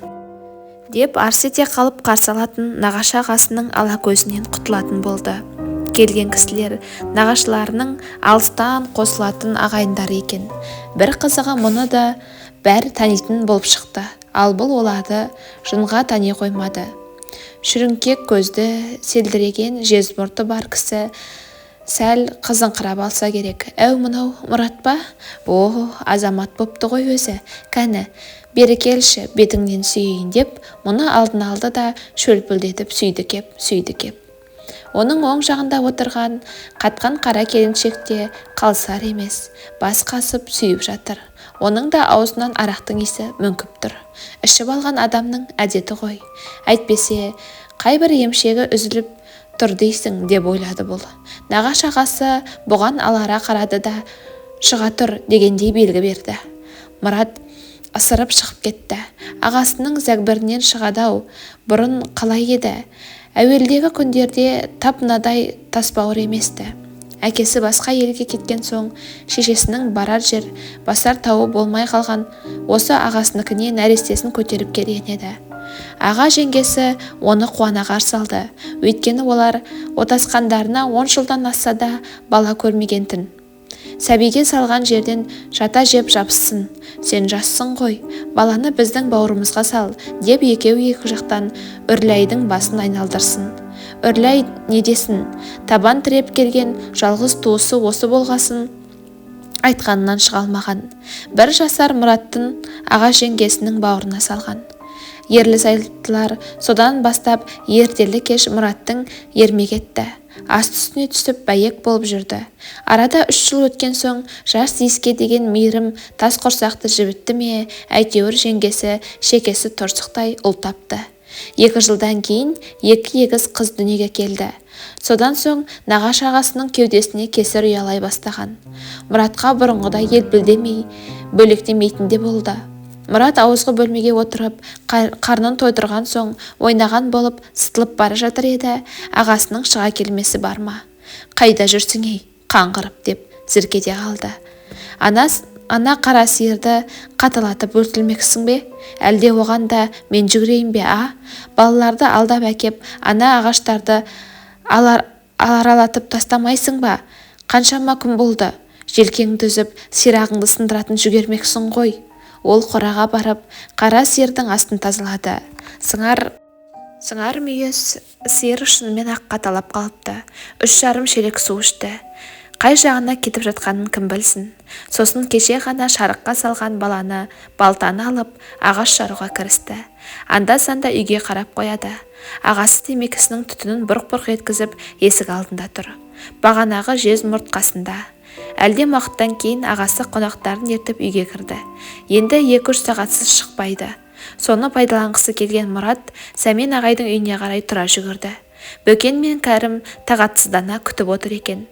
A: Деп арс ете қалып қарсы алатын нағашы ағасының ала көзінен құтылатын болды. Келген кісілер нағашыларының алыстан қосылатын ағайындары екен. Бір қызығы мұны да бәрі танитын болып шықты. Ал бұл оларды жынға тани қоймады. Шүріңкек көзді, селдіреген жез мұрты бар кісі сәл қызыңқырап алса керек. Әу, мынау Мұрат па? О, азамат бопты ғой өзі. Кәні, бері келші, бетіңнен сүйейін деп, мұны алдын алды да шөлпілдетіп сүйді кеп. Оның оң жағында отырған қатқан қара келіншекте қалсар емес, бас қасып сүйіп жатыр. Оның да аузынан арақтың иісі мүңкіп тұр. Ішіп алған адамның әдеті ғой. Әйтпесе, қайбір емшегі үзіліп тұр дейсің деп ойлады бұл. Нағашы ағасы бұған алара қарады да шыға тұр дегендей белгі берді. Мұрат ысырып шығып кетті. Ағасының зәгбірінен шығады-ау. Бұрын қалай еді? Әуелдегі күндерде тап мынадай тасбауыр еместі. Әкесі басқа елге кеткен соң шешесінің барар жер басар тауы болмай қалған осы ағасыныкіне нәрестесін көтеріп келген еді. Аға жеңгесі оны қуана қарсы алды. Өйткені олар отасқандарына 10 жылдан асса да бала көрмеген-тін. Сәбиге салған жерден жата жеп жабыссын. Сен жассың ғой, баланы біздің бауырымызға сал, деп екеуі екі жақтан Үрләйдің басын айналдырсын. Үрләй не десін? Табан тіреп келген жалғыз туысы осы болғасын айтқанынан шыға алмаған. 1 жасар Мұраттың аға жеңгесінің бауырына салған. Ерлі-зайыптылар содан бастап ертелі кеш Мұраттың ермек етті. Аст үстіне түсіп бәйек болып жүрді. Арада 3 жыл өткен соң жас иіске деген мейірім тас құрсақты жібітті ме, әйтеуір жеңгесі шекесі торсықтай ұл тапты. 2 жылдан кейін 2 егіз қыз дүниеге келді. Содан соң нағашы ағасының кеудесіне кесір ұялай бастаған. Мұратқа бұрынғыдай елпілдемей, бөлектемейтін де болды. Мұрат ауызғы бөлмеге отырып, қарнын тойдырған соң ойнаған болып сытылып бара жатыр еді, ағасының шыға келмесі бар ма? Қайда жүрсің ей, қаңғырып деп зіркеде қалды. Ана қара сиырды қаталатып өлтірмексің бе? Әлде оған да мен жүгірейін бе, а? Балаларды алдап әкеп, ана ағаштарды аралатып тастамайсың ба? Қаншама күн болды? Желкеңді үзіп, сирағыңды сындыратын жүгермексің ғой. Ол қораға барып, қара сиырдың астын тазалады. Сыңар мүйіз сиыр шынымен ақ қаталап қалыпты. 3,5 шелек су ішті. Қай жағына кетіп жатқанын кім білсін. Сосын кеше ғана шарыққа салған баланы балтаны алып ағаш жаруға кірісті. Анда-санда үйге қарап қояды. Ағасы темекісінің түтінін бұрқ-бұрқ еткізіп есік алдында тұр. Бағанағы жез мұрт қасында. Әлден уақыттан кейін ағасы қонақтарын ертіп үйге кірді. Енді 2-3 сағатсыз шықпайды. Соны пайдаланғысы келген Мұрат Сәмен ағайдың үйіне қарай тұра жүгірді. Бөкен мен Кәрім тағатсыздана күтіп отыр екен.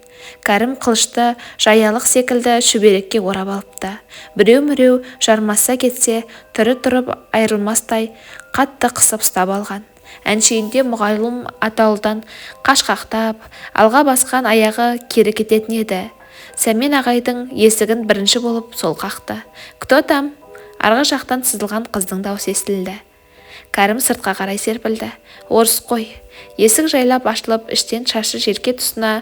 A: Кәрім қылышты жаялық секілді шүберекке орап алыпты. Біреу-міреу жармаса кетсе, түрі тұрып айрылмастай қатты қысып ұстап алған. Әншейінде мұғайлым атаулыдан қашқақтап, алға басқан аяғы кері кететін еді. Сәмен ағайдың есігін бірінші болып сол қақты. «Кто там?» Арғы жақтан сызылған қыздың даусы естілді. Кәрім сыртқа қарай серпілді. «Орыс қой». Есік жайлап ашылып, іштен шашы желке тұсына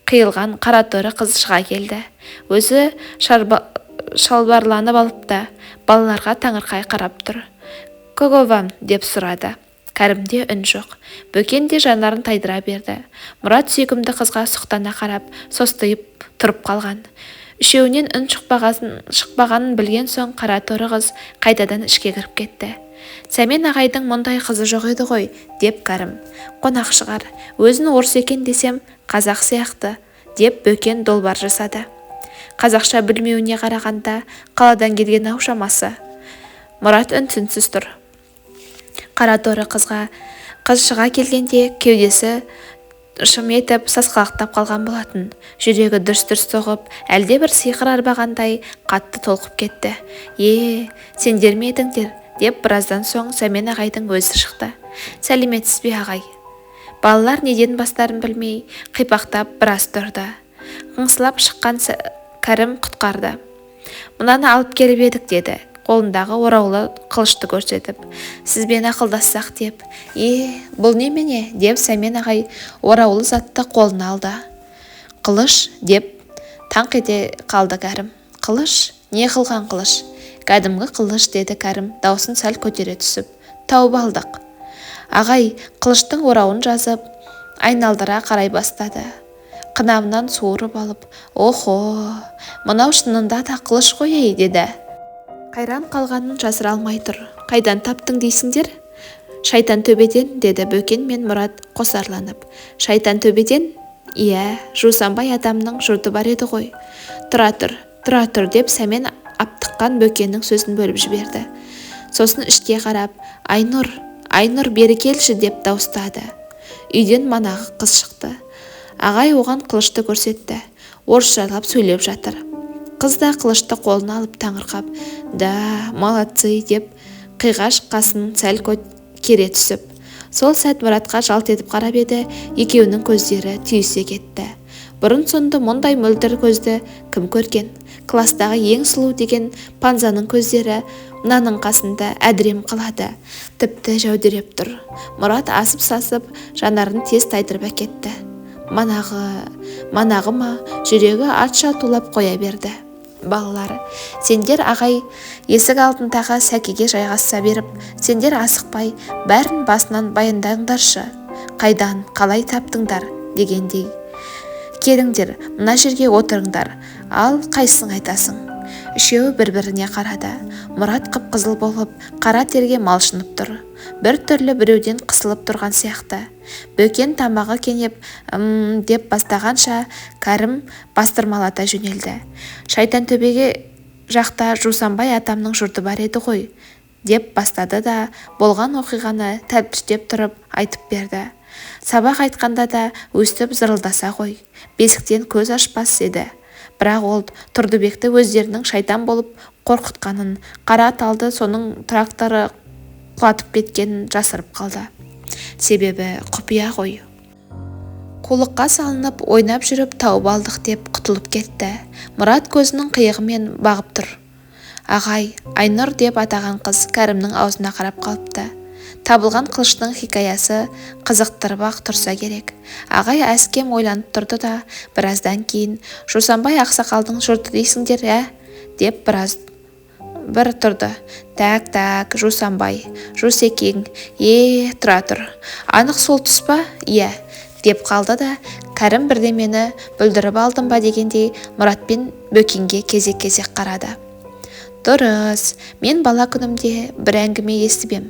A: қиылған қара торы қыз шыға келді. Өзі шалбарланып алыпты. Балаларға таңырқай қарап тұр. «Кого вам?» деп сұрады. Кәрімде үн жоқ. Бөкен де жанарын тайдыра берді. Мұрат сүйкімді қызға сұқтана қарап, состиып тұрып қалған. Үшеуінен үн шықпағанын білген соң қара торы қыз қайтадан ішке кіріп кетті. Сәмен ағайдың мұндай қызы жоқ еді ғой, деп Кәрім. Қонақ шығар, өзін орыс екен десем, қазақ сияқты, деп Бөкен долбар жасады. Қазақша білмеуіне қарағанда қаладан келген ау шамасы. Мұрат үн-түнсіз тұр. Қара торы қыз шыға келгенде кеудесі шым етіп сасқалақтап қалған болатын. Жүрегі дүрс-дүрс соғып, әлде бір сиқыр арбағандай қатты толқып кетті. Сендер ме едіңдер? Деп біраздан соң Сәмен ағайдың өзі шықты. Сәлеметсіз бе ағай? Балалар неден бастарын білмей қипақтап біраз тұрды. Қыңсылап шыққан Кәрім құтқарды. Мынаны алып келіп едік деді, қолындағы ораулы қылышты көрсетіп. Сізбен ақылдассақ деп. Бұл немене? Деп Сәмен ағай ораулы затты қолына алды. Қылыш деп таңқ ете қалды Кәрім. Қылыш? Не қылған қылыш? Кәдімгі қылыш деді Кәрім даусын сәл көтере түсіп. Тауып алдық. Ағай қылыштың орауын жазып айналдыра қарай бастады. Қынамнан суырып алып, «Охо, мынау шынында да қылыш қой ей», деді. Қайран қалғанын жасыра алмай тұр. «Қайдан таптың дейсіңдер?» «Шайтан төбеден», деді Бөкен мен Мұрат қосарланып. «Шайтан төбеден?» «Иә, жусанбай адамның жұрты бар еді ғой». «Тұра тұр», деп Сәмен аптыққан Бөкеннің сөзін бөліп жіберді. Сосын ішке қарап, Айнұр, бері келші», деп дауыстады. Үйден манағы қыз шықты. Ағай оған қылышты көрсетті. Орысшалап сөйлеп жатыр. Қыз да қылышты қолына алып таңырқап, «Да, молодцы», деп қиғаш қасын сәл кере түсіп. Сол сәт Мұратқа жалт етіп қарап еді, екеуінің көздері түйісе кетті. Бұрын-соңды мұндай мөлдір көзді кім көрген? Кластағы ең сұлу деген Панзаның көздері мынаның қасында әдірем қалады. Тіпті жәудіреп тұр. Мұрат асып-сасып, жанарын тез тайдырып әкетті. Манағы ма, жүрегі атша тулап қоя берді. «Балалар, сендер ағай есік алдындағы сәкеге жайғаса беріп, сендер асықпай, бәрін басынан баяндаңдаршы. Қайдан, қалай таптыңдар?» дегендей. «Келіңдер, мына жерге отырыңдар, ал қайсың айтасың?» Үшеуі бір-біріне қарады. Мұрат қып-қызыл болып, қара терге малшынып тұр. Бір түрлі біреуден қысылып тұрған сияқты. Бөкен тамағы кенеп, деп бастағанша Кәрім бастырмалата жөнелді. «Шайтан төбеге жақта Жусанбай атамның жұрты бар еді ғой», деп бастады да болған оқиғаны тәлпіштеп тұрып айтып берді. Сабақ айтқанда да өстіп зырылдаса ғой, бесіктен көз ашпас еді. Бірақ ол Тұрдыбекті өздерінің шайтан болып қорқытқанын, қара талды соның тракторы құлатып кеткенін жасырып қалды. Себебі құпия ғой. Қулыққа салынып, ойнап жүріп тауып алдық деп құтылып кетті. Мұрат көзінің қиығымен бағып тұр. «Ағай, Айнұр» деп атаған қыз Кәрімнің аузына қарап қалыпты. Табылған қылыштың хикаясы қызықтырып-ақ тұрса керек. Ағай әскем ойланып тұрды да, біраздан кейін «Жусанбай ақсақалдың жұрты дейсіңдер, деп бір тұрды. «Так, Жусанбай, Жусекең, тұра тұр. Анық сол тұс па?» «Иә», деп қалды да, Кәрім бірдемені бүлдіріп алдым ба дегендей Мұрат пен Бөкенге кезек-кезек қарады. «Дұрыс, мен бала күнімде бір әңгіме естіп ем.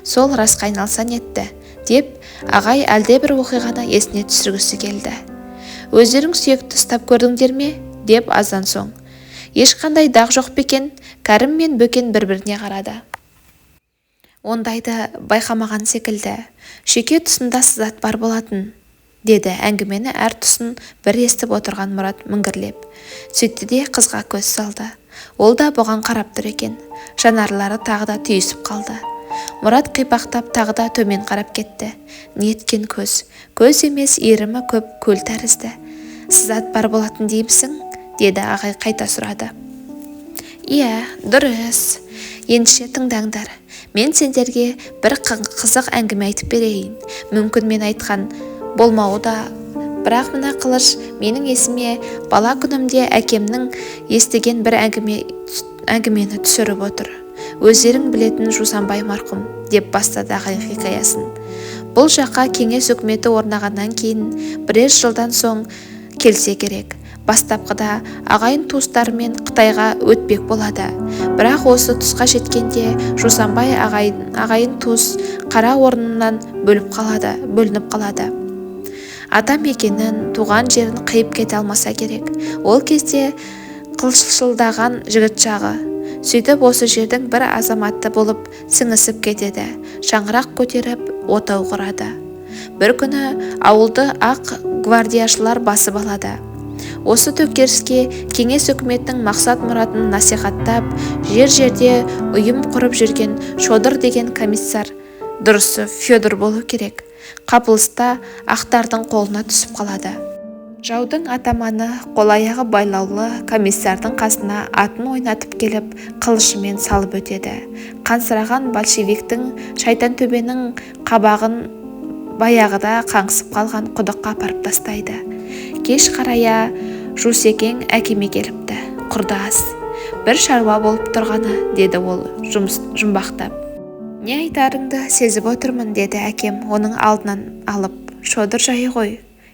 A: Сол расқа айналсан етті», деп ағай әлде бір оқиғаны есіне түсіргісі келді. «Өздерің сүйекті ұстап көрдіңдер ме?» деп аздан соң. «Ешқандай дағы жоқ бекен?» Кәрім мен Бөкен бір-біріне қарады. «Ондайды байқамаған секілді. Шеке тұсында сызат бар болатын», деді әңгімені әр тұсын бір естіп отырған Мұрат міңгірлеп. Сөйтті де қызға көз салды. Ол да бұған қарап тұр екен. Жанарлары тағы да түйісіп қалды. Мұрат қипақтап тағы да төмен қарап кетті. Неткен көз емес, иірімі көп көл тәрізді. «Сызат бар болатын деймісің?» деді ағай қайта сұрады. «Иә, дұрыс. Ендеше тыңдаңдар. Мен сендерге бір қызық әңгіме айтып берейін. Мүмкін мен айтқан болмауы да, бірақ мына қылыш менің есіме бала күнімде әкемнің естіген бір әңгімені түсіріп отыр. Өздерің білетін Жусанбай марқұм», деп бастады ағай хикаясын. «Бұл жаққа кеңес үкіметі орнағаннан кейін бірер жылдан соң келсе керек. Бастапқыда ағайын туыстарымен Қытайға өтпек болады. Бірақ осы тұсқа жеткенде Жусанбай ағайын туыс қара орнынан бөлініп қалады. Атам екенін, туған жерін қиып кете алмаса керек. Ол кезде қылшылдаған жігіт жағы. Сөйтіп осы жердің бір азаматы болып сіңісіп кетеді. Шаңырақ көтеріп отау құрады. Бір күні ауылды ақ гвардияшылар басып алады. Осы төңкеріске кеңес үкіметінің мақсат мұратын насихаттап, жер-жерде ұйым құрып жүрген Шодыр деген комиссар, дұрысы Федор болу керек, қапылыста ақтардың қолына түсіп қалады. Жаудың атаманы қол-аяғы байлаулы комиссардың қасына атын ойнатып келіп, қылышымен салып өтеді. Қансыраған большевиктің Шайтан төбенің қабағын баяғыда қаңсып қалған құдыққа апарып тастайды. Кеш қарая Жусекең әкеме келіпті. «Құрдас, бір шаруа болып тұрғаны», деді ол жұмбақтап. Не айтарыңды сезіп отырмын, деді әкем оның алдынан алып. Шодыр жайы ғой.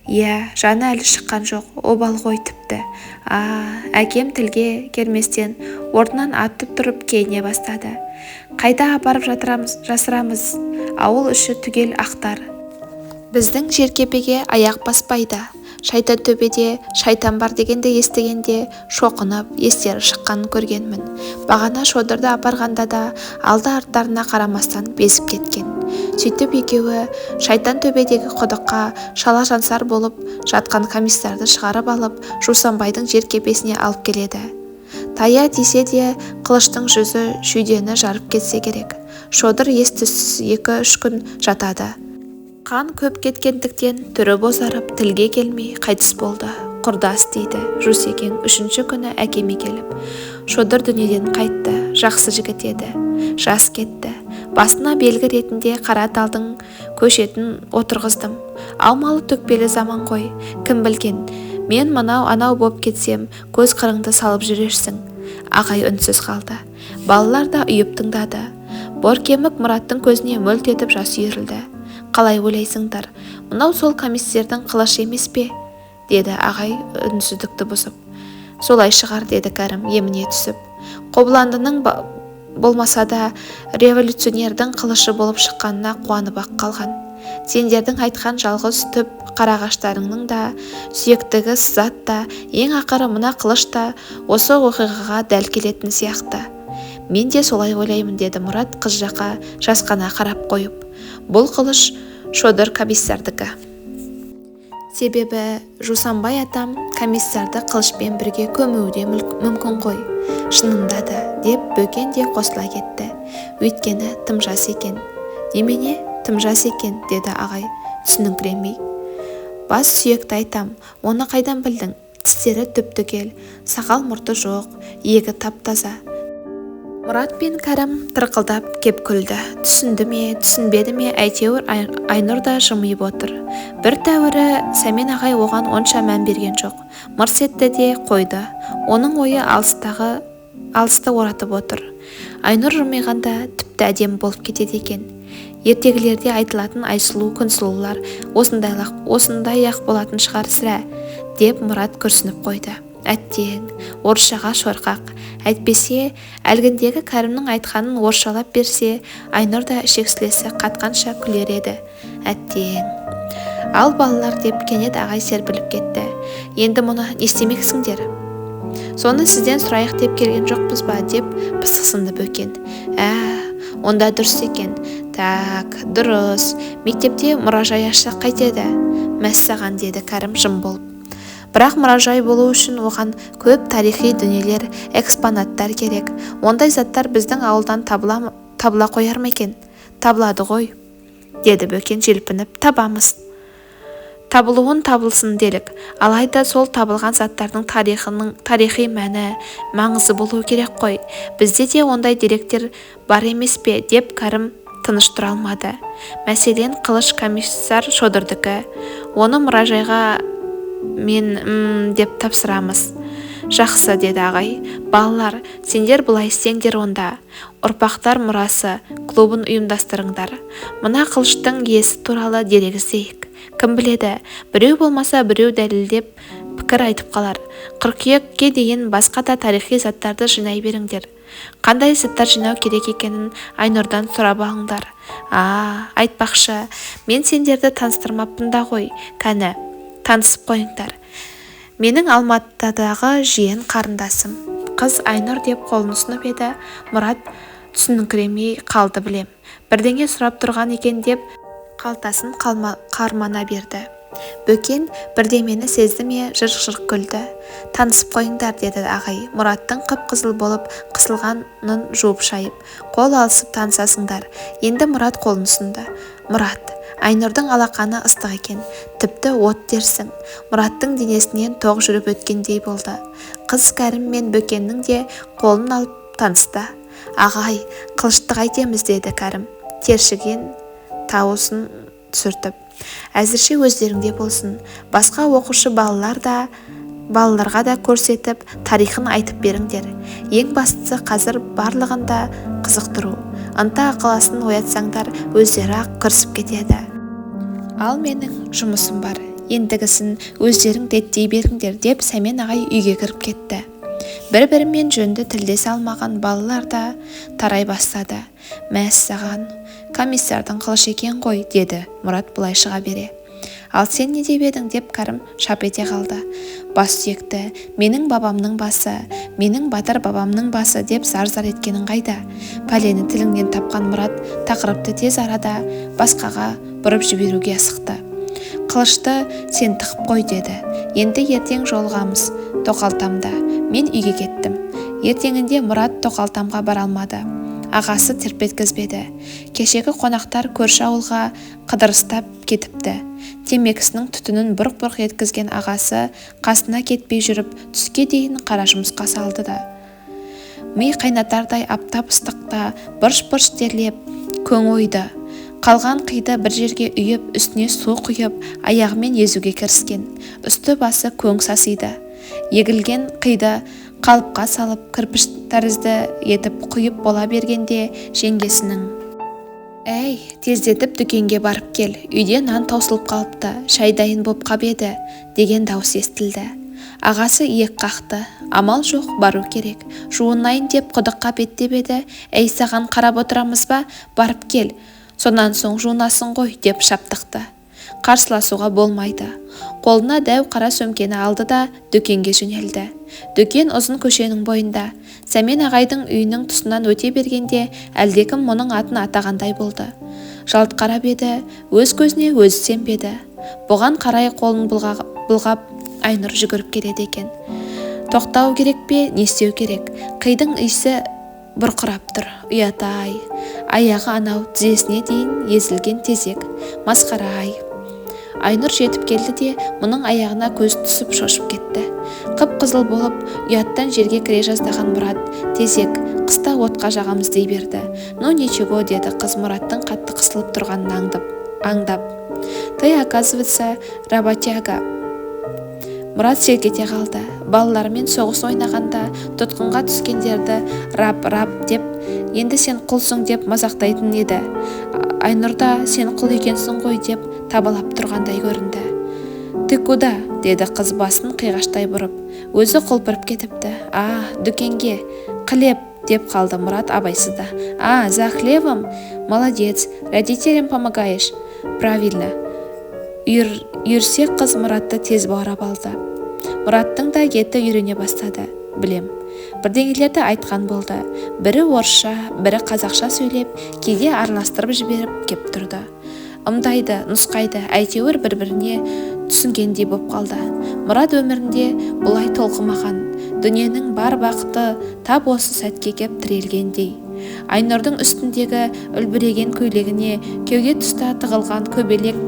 A: Иә, жаны әлі шыққан жоқ, обал ғой тіпті. Әкем тілге келместен орнынан атып тұрып киіне бастады. Қайда апарып жасырамыз? Ауыл іші түгел ақтар. Біздің жеркепеге аяқ баспайды. Шайтан төбеде шайтан бар дегенде естігенде шоқынып естері шыққанын көргенмін. Бағана Шодырды апарғанда да алды-арттарына қарамастан безіп кеткен. Сөйтіп екеуі шайтан төбедегі құдыққа шала жансар болып жатқан комиссарды шығарып алып Жусанбайдың жеркепесіне алып келеді. Тая тисе де қылыштың жүзі шүйдені жарып кетсе керек. Шодыр ес-түссіз 2-3 күн жатады. Қан көп кеткендіктен түрі бозарып тілге келмей қайтыс болды. Құрдас дейді Жусекең 3-ші күні әкеме келіп. Шодыр дүниеден қайтты, жақсы жігіт еді. Жас кетті. Басына белгі ретінде қара талдың көшетін отырғыздым. Аумалы төкпелі заман ғой, кім білген. Мен анау боп кетсем, көз қырыңды салып жүрерсің. Ағай үнсіз қалды. Балалар да үйіп тыңдады. Боркемік Мұраттың көзіне мөлт етіп жас үйірілді. Қалай ойлайсыңдар, мынау сол комиссердің қылышы емес пе? Деді ағай үнсіздікті бұзып. Солай шығар, деді Кәрім еміне түсіп. Қобыландының болмаса да революционердің қылышы болып шыққанына қуанып ақ қалған. Сендердің айтқан жалғыз түп қарағаштарыңның да сүйектігі сызат та ең ақыры мына қылыш та осы оқиғаға дәл келетін сияқты. Мен де солай ойлаймын, деді Мұрат қыз жаққа жасқана қарап қойып. Бұл қылыш Шодыр комиссардікі. Себебі Жусанбай атам комиссарды қылышпен бірге көмуі мүмкін ғой. Шынында да, деп Бөкен де қосыла кетті. Өйткені тым жас екен. Немене тым жас екен, деді ағай түсініңкіремей. Бас сүйекті айтам, оны қайдан білдің? Тістері түп-түгел, сақал мұрты жоқ, иегі тап-таза. Мұрат пен Кәрім тырқылдап кеп күлді. Түсінді ме, түсінбеді ме, әйтеуір Айнұр да жымиып отыр. Бір тәуірі Сәмен ағай оған онша мән берген жоқ. Мырс етті де қойды. Оның ойы алысты оратып отыр. Айнұр жымиғанда тіпті әдем болып кетеді екен. Ертегілерде айтылатын айсұлу күнсұлулар осындай-ақ болатын шығар сірә, деп Мұрат күрсініп қойды. Әттең, орысшаға шорқақ. Әйтпесе, әлгіндегі Кәрімнің айтқанын орысшалап берсе, Айнұр да ішек-сілесі қатқанша күлер еді. Әттең. Ал балалар, деп кенет ағай серпіліп кетті. Енді мұны не істемексіңдер? Соны сізден сұрайық деп келген жоқпыз ба, деп пысықсынды Бөкен. Онда дұрыс екен. Так, дұрыс. Мектепте мұражай ашсақ қайтеді? Мәссаған, деді Кәрім жым болып. Бірақ мұражай болу үшін оған көп тарихи дүниелер, экспонаттар керек. Ондай заттар біздің ауылдан табыла қояр ма екен? Табылады ғой, деді Бөкен желпініп. Табамыз. Табылуын табылсын делік. Алайда сол табылған заттардың тарихи мәні, маңызы болу керек қой. Бізде де ондай деректер бар емес пе, деп Кәрім тыныш тұра алмады. Мәселен, қылыш комиссар Шодырдікі. Оны мұражайға мен деп тапсырамыз. Жақсы, деді ағай. Балалар, сендер бұлай істеңдер онда. Ұрпақтар мұрасы клубын ұйымдастырыңдар. Мына қылыштың иесі туралы дерек іздейік. Кім біледі, біреу болмаса біреу дәлелдеп пікір айтып қалар. Қыркүйекке дейін басқа да тарихи заттарды жинай беріңдер. Қандай заттар жинау керек екенін Айнұрдан сұрап алыңдар. Айтпақшы, мен сендерді таныстырмаппын да ғой, кәні. Танысып қойыңдар. Менің Алматыдағы жиен қарындасым. Қыз Айнұр деп қолын ұсынып еді. Мұрат түсініңкіремей қалды, білем. Бірдеңе сұрап тұрған екен деп қалтасын қармана берді. Бөкен бірдемені сезді ме, жырқ-жырқ күлді. Танысып қойыңдар, деді ағай. Мұраттың қып-қызыл болып қысылғанын жуып шайып. Қол алысып танысасыңдар. Енді Мұрат қолын ұсынды. Мұрат, Айнұрдың алақаны ыстық екен, тіпті от дерсің. Мұраттың денесінен тоқ жүріп өткендей болды. Қыз Кәрім мен Бөкеннің де қолын алып танысты. Ағай, қылышты қайтеміз, деді Кәрім, тершіген тауысын түсіртіп. Әзірше өздеріңде болсын. Басқа оқушы балалар да балаларға да көрсетіп тарихын айтып беріңдер. Ең бастысы қазір барлығында қызықтыру. Ынта ықыласын оятсаңдар өздері-ақ кірісіп кетеді. Ал менің жұмысым бар. Ендігісін өздерің реттей беріңдер деп Сәмен ағай үйге кіріп кетті. Бір-бірімен жөнді тілдесе алмаған балалар да тарай бастады. Мәссаған, комиссардың қылышы екен ғой, деді Мұрат былай шыға бере. Ал сен не деп едің деп Кәрім шап ете қалды. Бас сүйекті, менің бабамның басы, менің батыр бабамның басы деп зар-зар еткенің қайда? Пәлені тіліңнен тапқан Мұрат тақырыпты тез арада басқаға бұрып жіберуге асықты. Қылышты сен тықып қой деді. Енді ертең жолығамыз Тоқалтамда. Мен үйге кеттім. Ертеңінде Мұрат Тоқалтамға бара алмады. Ағасы терпеткізбеді. Кешегі қонақтар көрші ауылға қыдырыстап кетіпті. Темекісінің түтінін бұрқ-бұрқ еткізген ағасы қасына кетпей жүріп түске дейін қара жұмысқа салды да. Ми қайнатардай аптап ыстықта бұрш-бұрш терлеп көң ойды. Қалған қиды бір жерге үйіп, үстіне су құйып, аяғымен езуге кіріскен. Үсті басы көң сасиды. Егілген қиды қалыпқа салып, кірпіш тәрізді етіп құйып бола бергенде жеңгесінің: «Әй, тездетіп дүкенге барып кел, үйде нан таусылып қалыпты, шай дайын боп қап еді», деген дауыс естілді. Ағасы иек қақты. Амал жоқ, бару керек. Жуынайын деп құдыққа беттеп еді. «Әй, саған қарап отырамыз ба? Барып кел. Сонан соң жуынасың ғой», деп шаптықты. Қарсыласуға болмайды. Қолына дәу қара сөмкені алды да дүкенге жөнелді. Дүкен ұзын көшенің бойында. Сәмен ағайдың үйінің тұсынан өте бергенде әлдекім мұның атын атағандай болды. Жалт қарап еді, өз көзіне өзі сенбеді. Бұған қарай қолын бұлғап Айнұр жүгіріп келеді екен. Тоқтау керек пе, не істеу керек? Қидың иісі бұрқырап тұр. Ұят-ай. Аяғы анау тізесіне дейін езілген тезек. Масқара-ай. Айнұр жетіп келді де мұның аяғына көз түсіп шошып кетті. Қып-қызыл болып ұяттан жерге кіре жаздаған Мұрат: «Тезек, қыста отқа жағамыз» дей берді. «Ну ничего», деді қыз Мұраттың қатты қысылып тұрғанын аңдап. «Ты, оказывается, работяга». Мұрат селк ете қалды. Балалармен соғыс ойнағанда тұтқынға түскендерді раб деп, енді сен құлсың деп мазақтайтын еді. Айнұр да сен құл екенсің ғой деп табалап тұрғандай көрінді. «Ты куда?» деді қыз басын қиғаштай бұрып. Өзі құлпырып кетіпті. Дүкенге. Хлеб деп қалды Мұрат абайсызда. За хлебом? Молодец. Родителям помогаешь? Правильно. Үйірсе қыз Мұратты тез баурап алды. Мұраттың да еті үйрене бастады. Білем. Бірдеңелерді айтқан болды. Бірі орысша, бірі қазақша сөйлеп, кейде араластырып жіберіп кеп тұрды. Ымдайды, нұсқайды, әйтеуір бір-біріне түсінгендей боп қалды. Мұрат өмірінде бұлай толқымаған. Дүниенің бар бақыты тап осы сәтке кеп тірелгендей. Айнұрдың үстіндегі үлбіреген көйлегіне кеуде тұста тығылған көбелек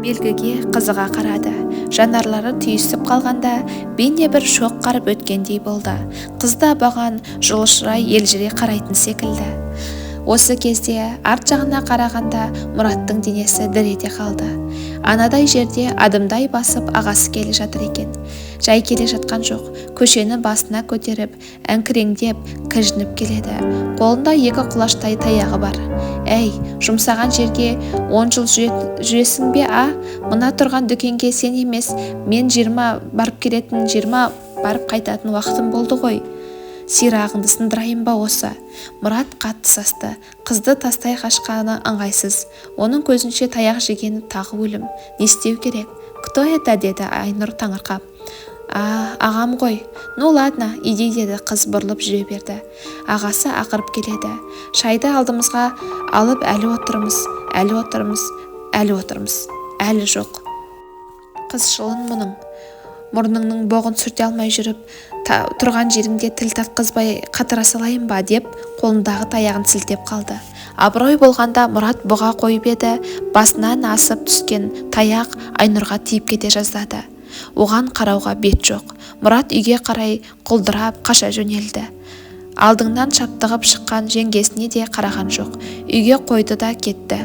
A: белгіге қызыға қарады. Жанарлары түйісіп қалғанда бейне бір шоқ қарып өткендей болды. Қызда баған жылышырай елжіре қарайтын секілді. Осы кезде арт жағына қарағанда Мұраттың денесі дір ете қалды. Анадай жерде адымдай басып ағасы келе жатыр екен. Жай келе жатқан жоқ. Көшені басына көтеріп, әңкіреңдеп, кіжініп келеді. Қолында 2 құлаштай таяғы бар. «Әй, жұмсаған жерге 10 жыл жүресің бе, Мына тұрған дүкенге сен емес, мен 20 барып келетін, 20 барып қайтатын уақытым болды ғой. Сирағыңды сындырайын ба осы?» Мұрат қатты састы. Қызды тастай қашқаны ыңғайсыз. Оның көзінше таяқ жегені тағы өлім. Не істеу керек? «Кто это?» деді Айнұр таңырқап. Ағам ғой. «Ну ладно, иди», деді қыз бұрылып жүре берді. Ағасы ақырып келеді. «Шайды алдымызға алып әлі отырмыз. Әлі жоқ». Қыз шылын мұның. Мұрныңның боғын сүрте алмай жүріп, тұрған жеріңде тіл тартқызбай қатыра салайын ба деп қолындағы таяғын сілтеп қалды. Абырой болғанда Мұрат бұға қойып еді, басынан асып түскен таяқ Айнұрға тиіп кете жаздады. Оған қарауға бет жоқ. Мұрат үйге қарай құлдырап қаша жөнелді. Алдыңнан шаптығып шыққан жеңгесіне де қараған жоқ. Үйге қойды да кетті.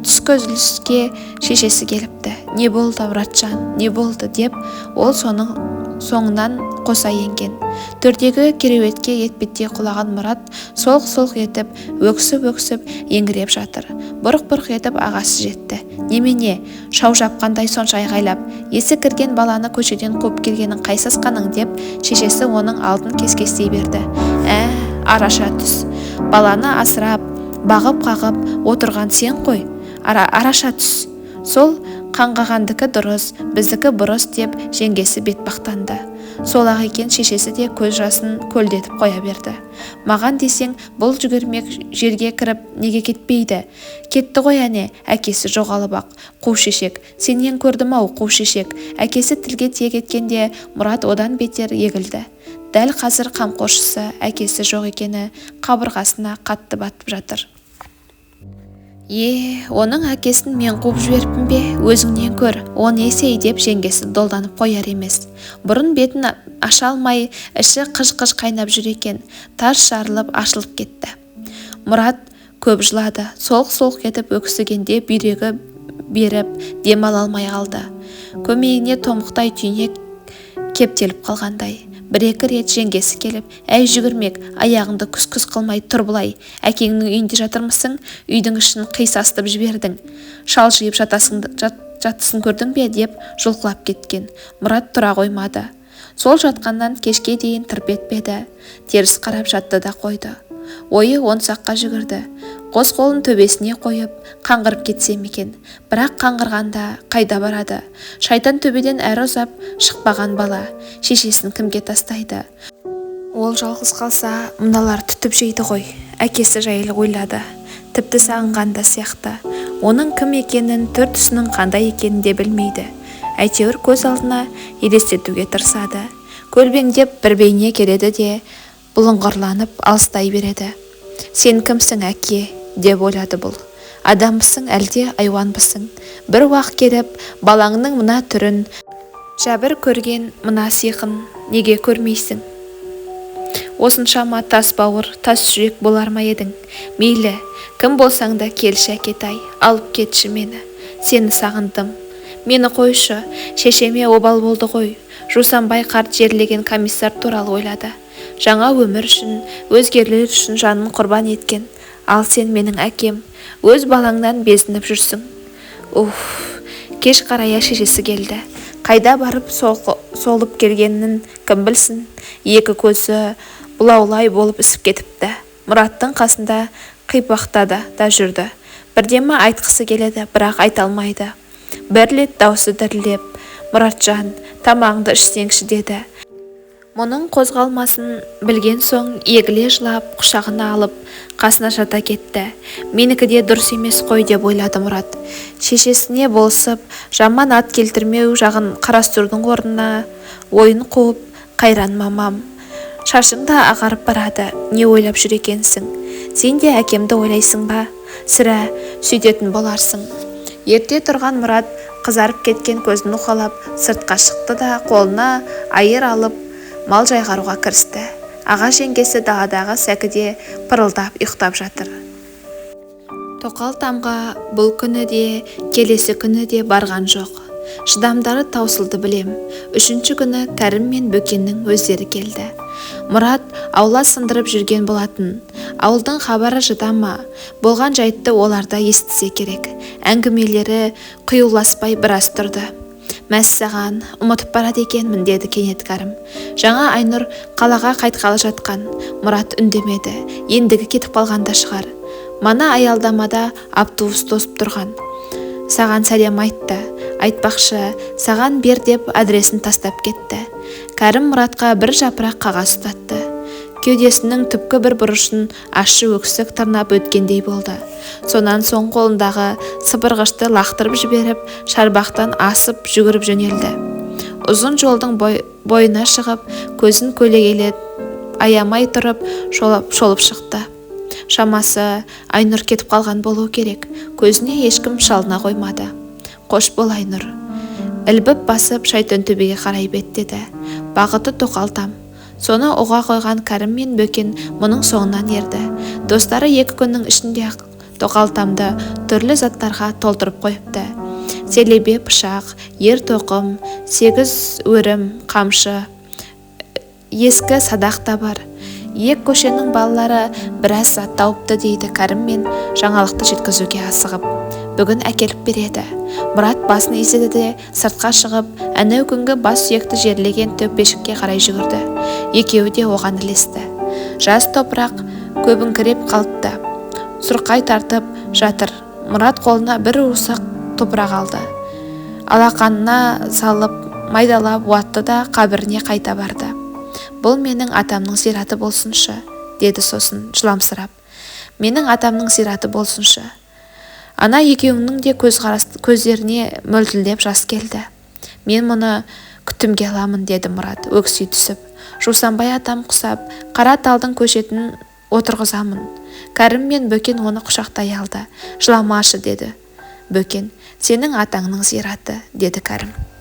A: Түскі үзіліске шешесі келіпті. «Не болды, Мұратжан, не болды?» деп, ол соның соңынан қоса енген. Төрдегі кереуетке етпеттей құлаған Мұрат солқ-солқ етіп, өксіп-өксіп еңіреп жатыр. Бұрқ-бұрқ етіп ағасы жетті. Немене, шау жапқандай сонша айғайлап, есі кірген баланы көшеден қуып келгенің қайсасқаның деп, шешесі оның алдын кес-кестей берді. Араша түс. Баланы асырап, бағып-қағып отырған сен қой. Араша түс. Сол қаңғағандікі дұрыс, біздікі бұрыс деп жеңгесі бетбақтанды. Сол-ақ екен, шешесі де көз жасын көлдетіп қоя берді. Маған десең, бұл жүгірмек жерге кіріп неге кетпейді? Кетті ғой әне, әкесі жоғалып ақ. Қу шешек, сенен көрдім-ау, қу шешек. Әкесі тілге тиек еткенде Мұрат одан бетер егілді. Дәл қазір қамқоршысы әкесі жоқ екені қабырғасына қатты батып жатыр. Оның әкесін мен қуып жіберіппін бе? Өзіңнен көр, он есей деп жеңгесі долданып қояр емес. Бұрын бетін аша алмай, іші қыж-қыж қайнап жүр екен, тас жарылып ашылып кетті. Мұрат көп жылады, солқ-солқ етіп өксігенде бүйрегі беріп демала алмай қалды. Көмейіне томықтай түйнек кептеліп қалғандай. Бір-екі рет жеңгесі келіп, әй жүгірмек, аяғыңды күс-күс қылмай тұр бұлай. Әкеңнің үйінде жатырмысың? Үйдің ішін қисастып жібердің. Шал жиып жатысын көрдің бе деп жұлқылап кеткен. Мұрат тұра қоймады. Сол жатқаннан кешке дейін тырп етпеді. Теріс қарап жатты да қойды. Ойы он саққа жүгірді. Қос қолын төбесіне қойып, қаңғырып кетсем екен. Бірақ қаңғырғанда қайда барады? Шайтан төбеден әрі ұзап шықпаған бала. Шешесін кімге тастайды? Ол жалғыз қалса, мыналар түтіп жейді ғой. Әкесі жайлы ойлады. Тіпті сағынғанда сияқты. Оның кім екенін, түр-түсінің қандай екенін де білмейді. Әйтеуір көз алдына елестетуге тырысады. Көлбеңдеп бір бейне келеді де бұлыңғырланып алыстай береді. Сен кімсің, әке? Деп ойлады бұл. Адамбысың әлде айуанбысың? Бір уақ келіп, балаңның мына түрін, жәбір көрген мына сиқын неге көрмейсің? Осыншама тас бауыр, тас жүрек болар ма едің? Мейлі, кім болсаң да келші әкетай, алып кетші мені. Сені сағындым. Мені қойшы, шешеме обал болды ғой. Жусанбай қарт жерлеген комиссар туралы ойлады. Жаңа өмір үшін, өзгерлер үшін жанын құрбан еткен. Ал сен менің әкем, өз балаңнан безініп жүрсің. Кеш қарая шешесі келді. Қайда барып солып келгенін кім білсін? Екі көзі бұлаулай болып ісіп кетіпті. Мұраттың қасында қипақтады да жүрді. Бірдеме айтқысы келеді, бірақ айта алмайды. Бір рет даусы дірілдеп, Мұратжан, тамағыңды ішсеңші деді. Мұның қозғалмасын білген соң егіле жылап, құшағына алып, қасына жата кетті. Менікі де дұрыс емес қой деп ойлады Мұрат. Шешесіне болысып, жаман ат келтірмеу жағын қарастырудың орнына ойын қуып, қайран мамам. Шашыңда ағарып барады, не ойлап жүр екенсің? Сен де әкемді ойлайсың ба? Сірә сөйтетін боларсың. Ерте тұрған Мұрат қызарып кеткен көзін уқалап сыртқа шықты да қолына айыр алып мал жайғаруға кірісті. Аға жеңгесі даладағы сәкіде пырылдап ұйықтап жатыр. Тоқал тамға бұл күні де, келесі күні де барған жоқ. Шыдамдары таусылды білем. Үшінші күні Кәрім мен Бөкеннің өздері келді. Мұрат аула сындырып жүрген болатын. Ауылдың хабары жыдама. Болған жайтты оларда естісе керек. Әңгімелері қиюласпай біраз тұрды. Мәссаған, ұмытып барады екенмін деді кенет Кәрім. Жаңа Айнұр қалаға қайтқалы жатқан. Мұрат үндемеді. Ендігі кетіп қалғанда шығар. Мана аялдамада автобус тосып тұрған. Саған сәлем айтты. Айтпақшы, саған бер деп адресін тастап кетті. Кәрім Мұратқа бір жапырақ қағаз ұстатты. Кеудесінің түпкі бір бұрышын ащы өксік тырнап өткендей болды. Сонан соң қолындағы сыпырғышты лақтырып жіберіп, шарбақтан асып жүгіріп жөнелді. Ұзын жолдың бойына шығып, көзін көлегейлеп, аямай тұрып, шолып шықты. Шамасы Айнұр кетіп қалған болу керек. Көзіне ешкім шалына қоймады. Қош бол Айнұр. Ілбіп басып шайтан төбеге қарай беттеді. Бағыты тоқалтам. Соны оға қойған Кәрім мен Бөкен мұның соңынан ерді. Достары 2 күннің ішінде тоқалтамды түрлі заттарға толтырып қойыпты. Селебе, пышақ, ер-тоқым, 8 өрім, қамшы, ескі садақ та бар. Ек көшенің балалары біраз зат тауыпты дейді Кәрім мен жаңалықты жеткізуге асығып. Бүгін әкеліп береді. Мұрат басын изеді де сыртқа шығып, әнеу күнгі бас сүйекті жерлеген төмпешікке қарай жүгірді. Екеуі де оған ілесті. Жас топырақ көбіңкіреп қалыпты. Сұрқай тартып жатыр. Мұрат қолына бір уысақ топырақ алды. Алақанына салып, майдалап уатты да қабіріне қайта барды. Бұл менің атамның зираты болсыншы, деді сосын жыламсырап. Менің атамның зираты болсыншы. Ана екеуіңнің де көздеріне мөлтілдеп жас келді. Мен мұны күтімге аламын, деді Мұрат өкси түсіп. Жусанбай атам құсап, қара талдың көшетін отырғызамын. Кәрім мен Бөкен оны құшақтай алды. Жыламашы, деді Бөкен. Сенің атаңның зираты, деді Кәрім.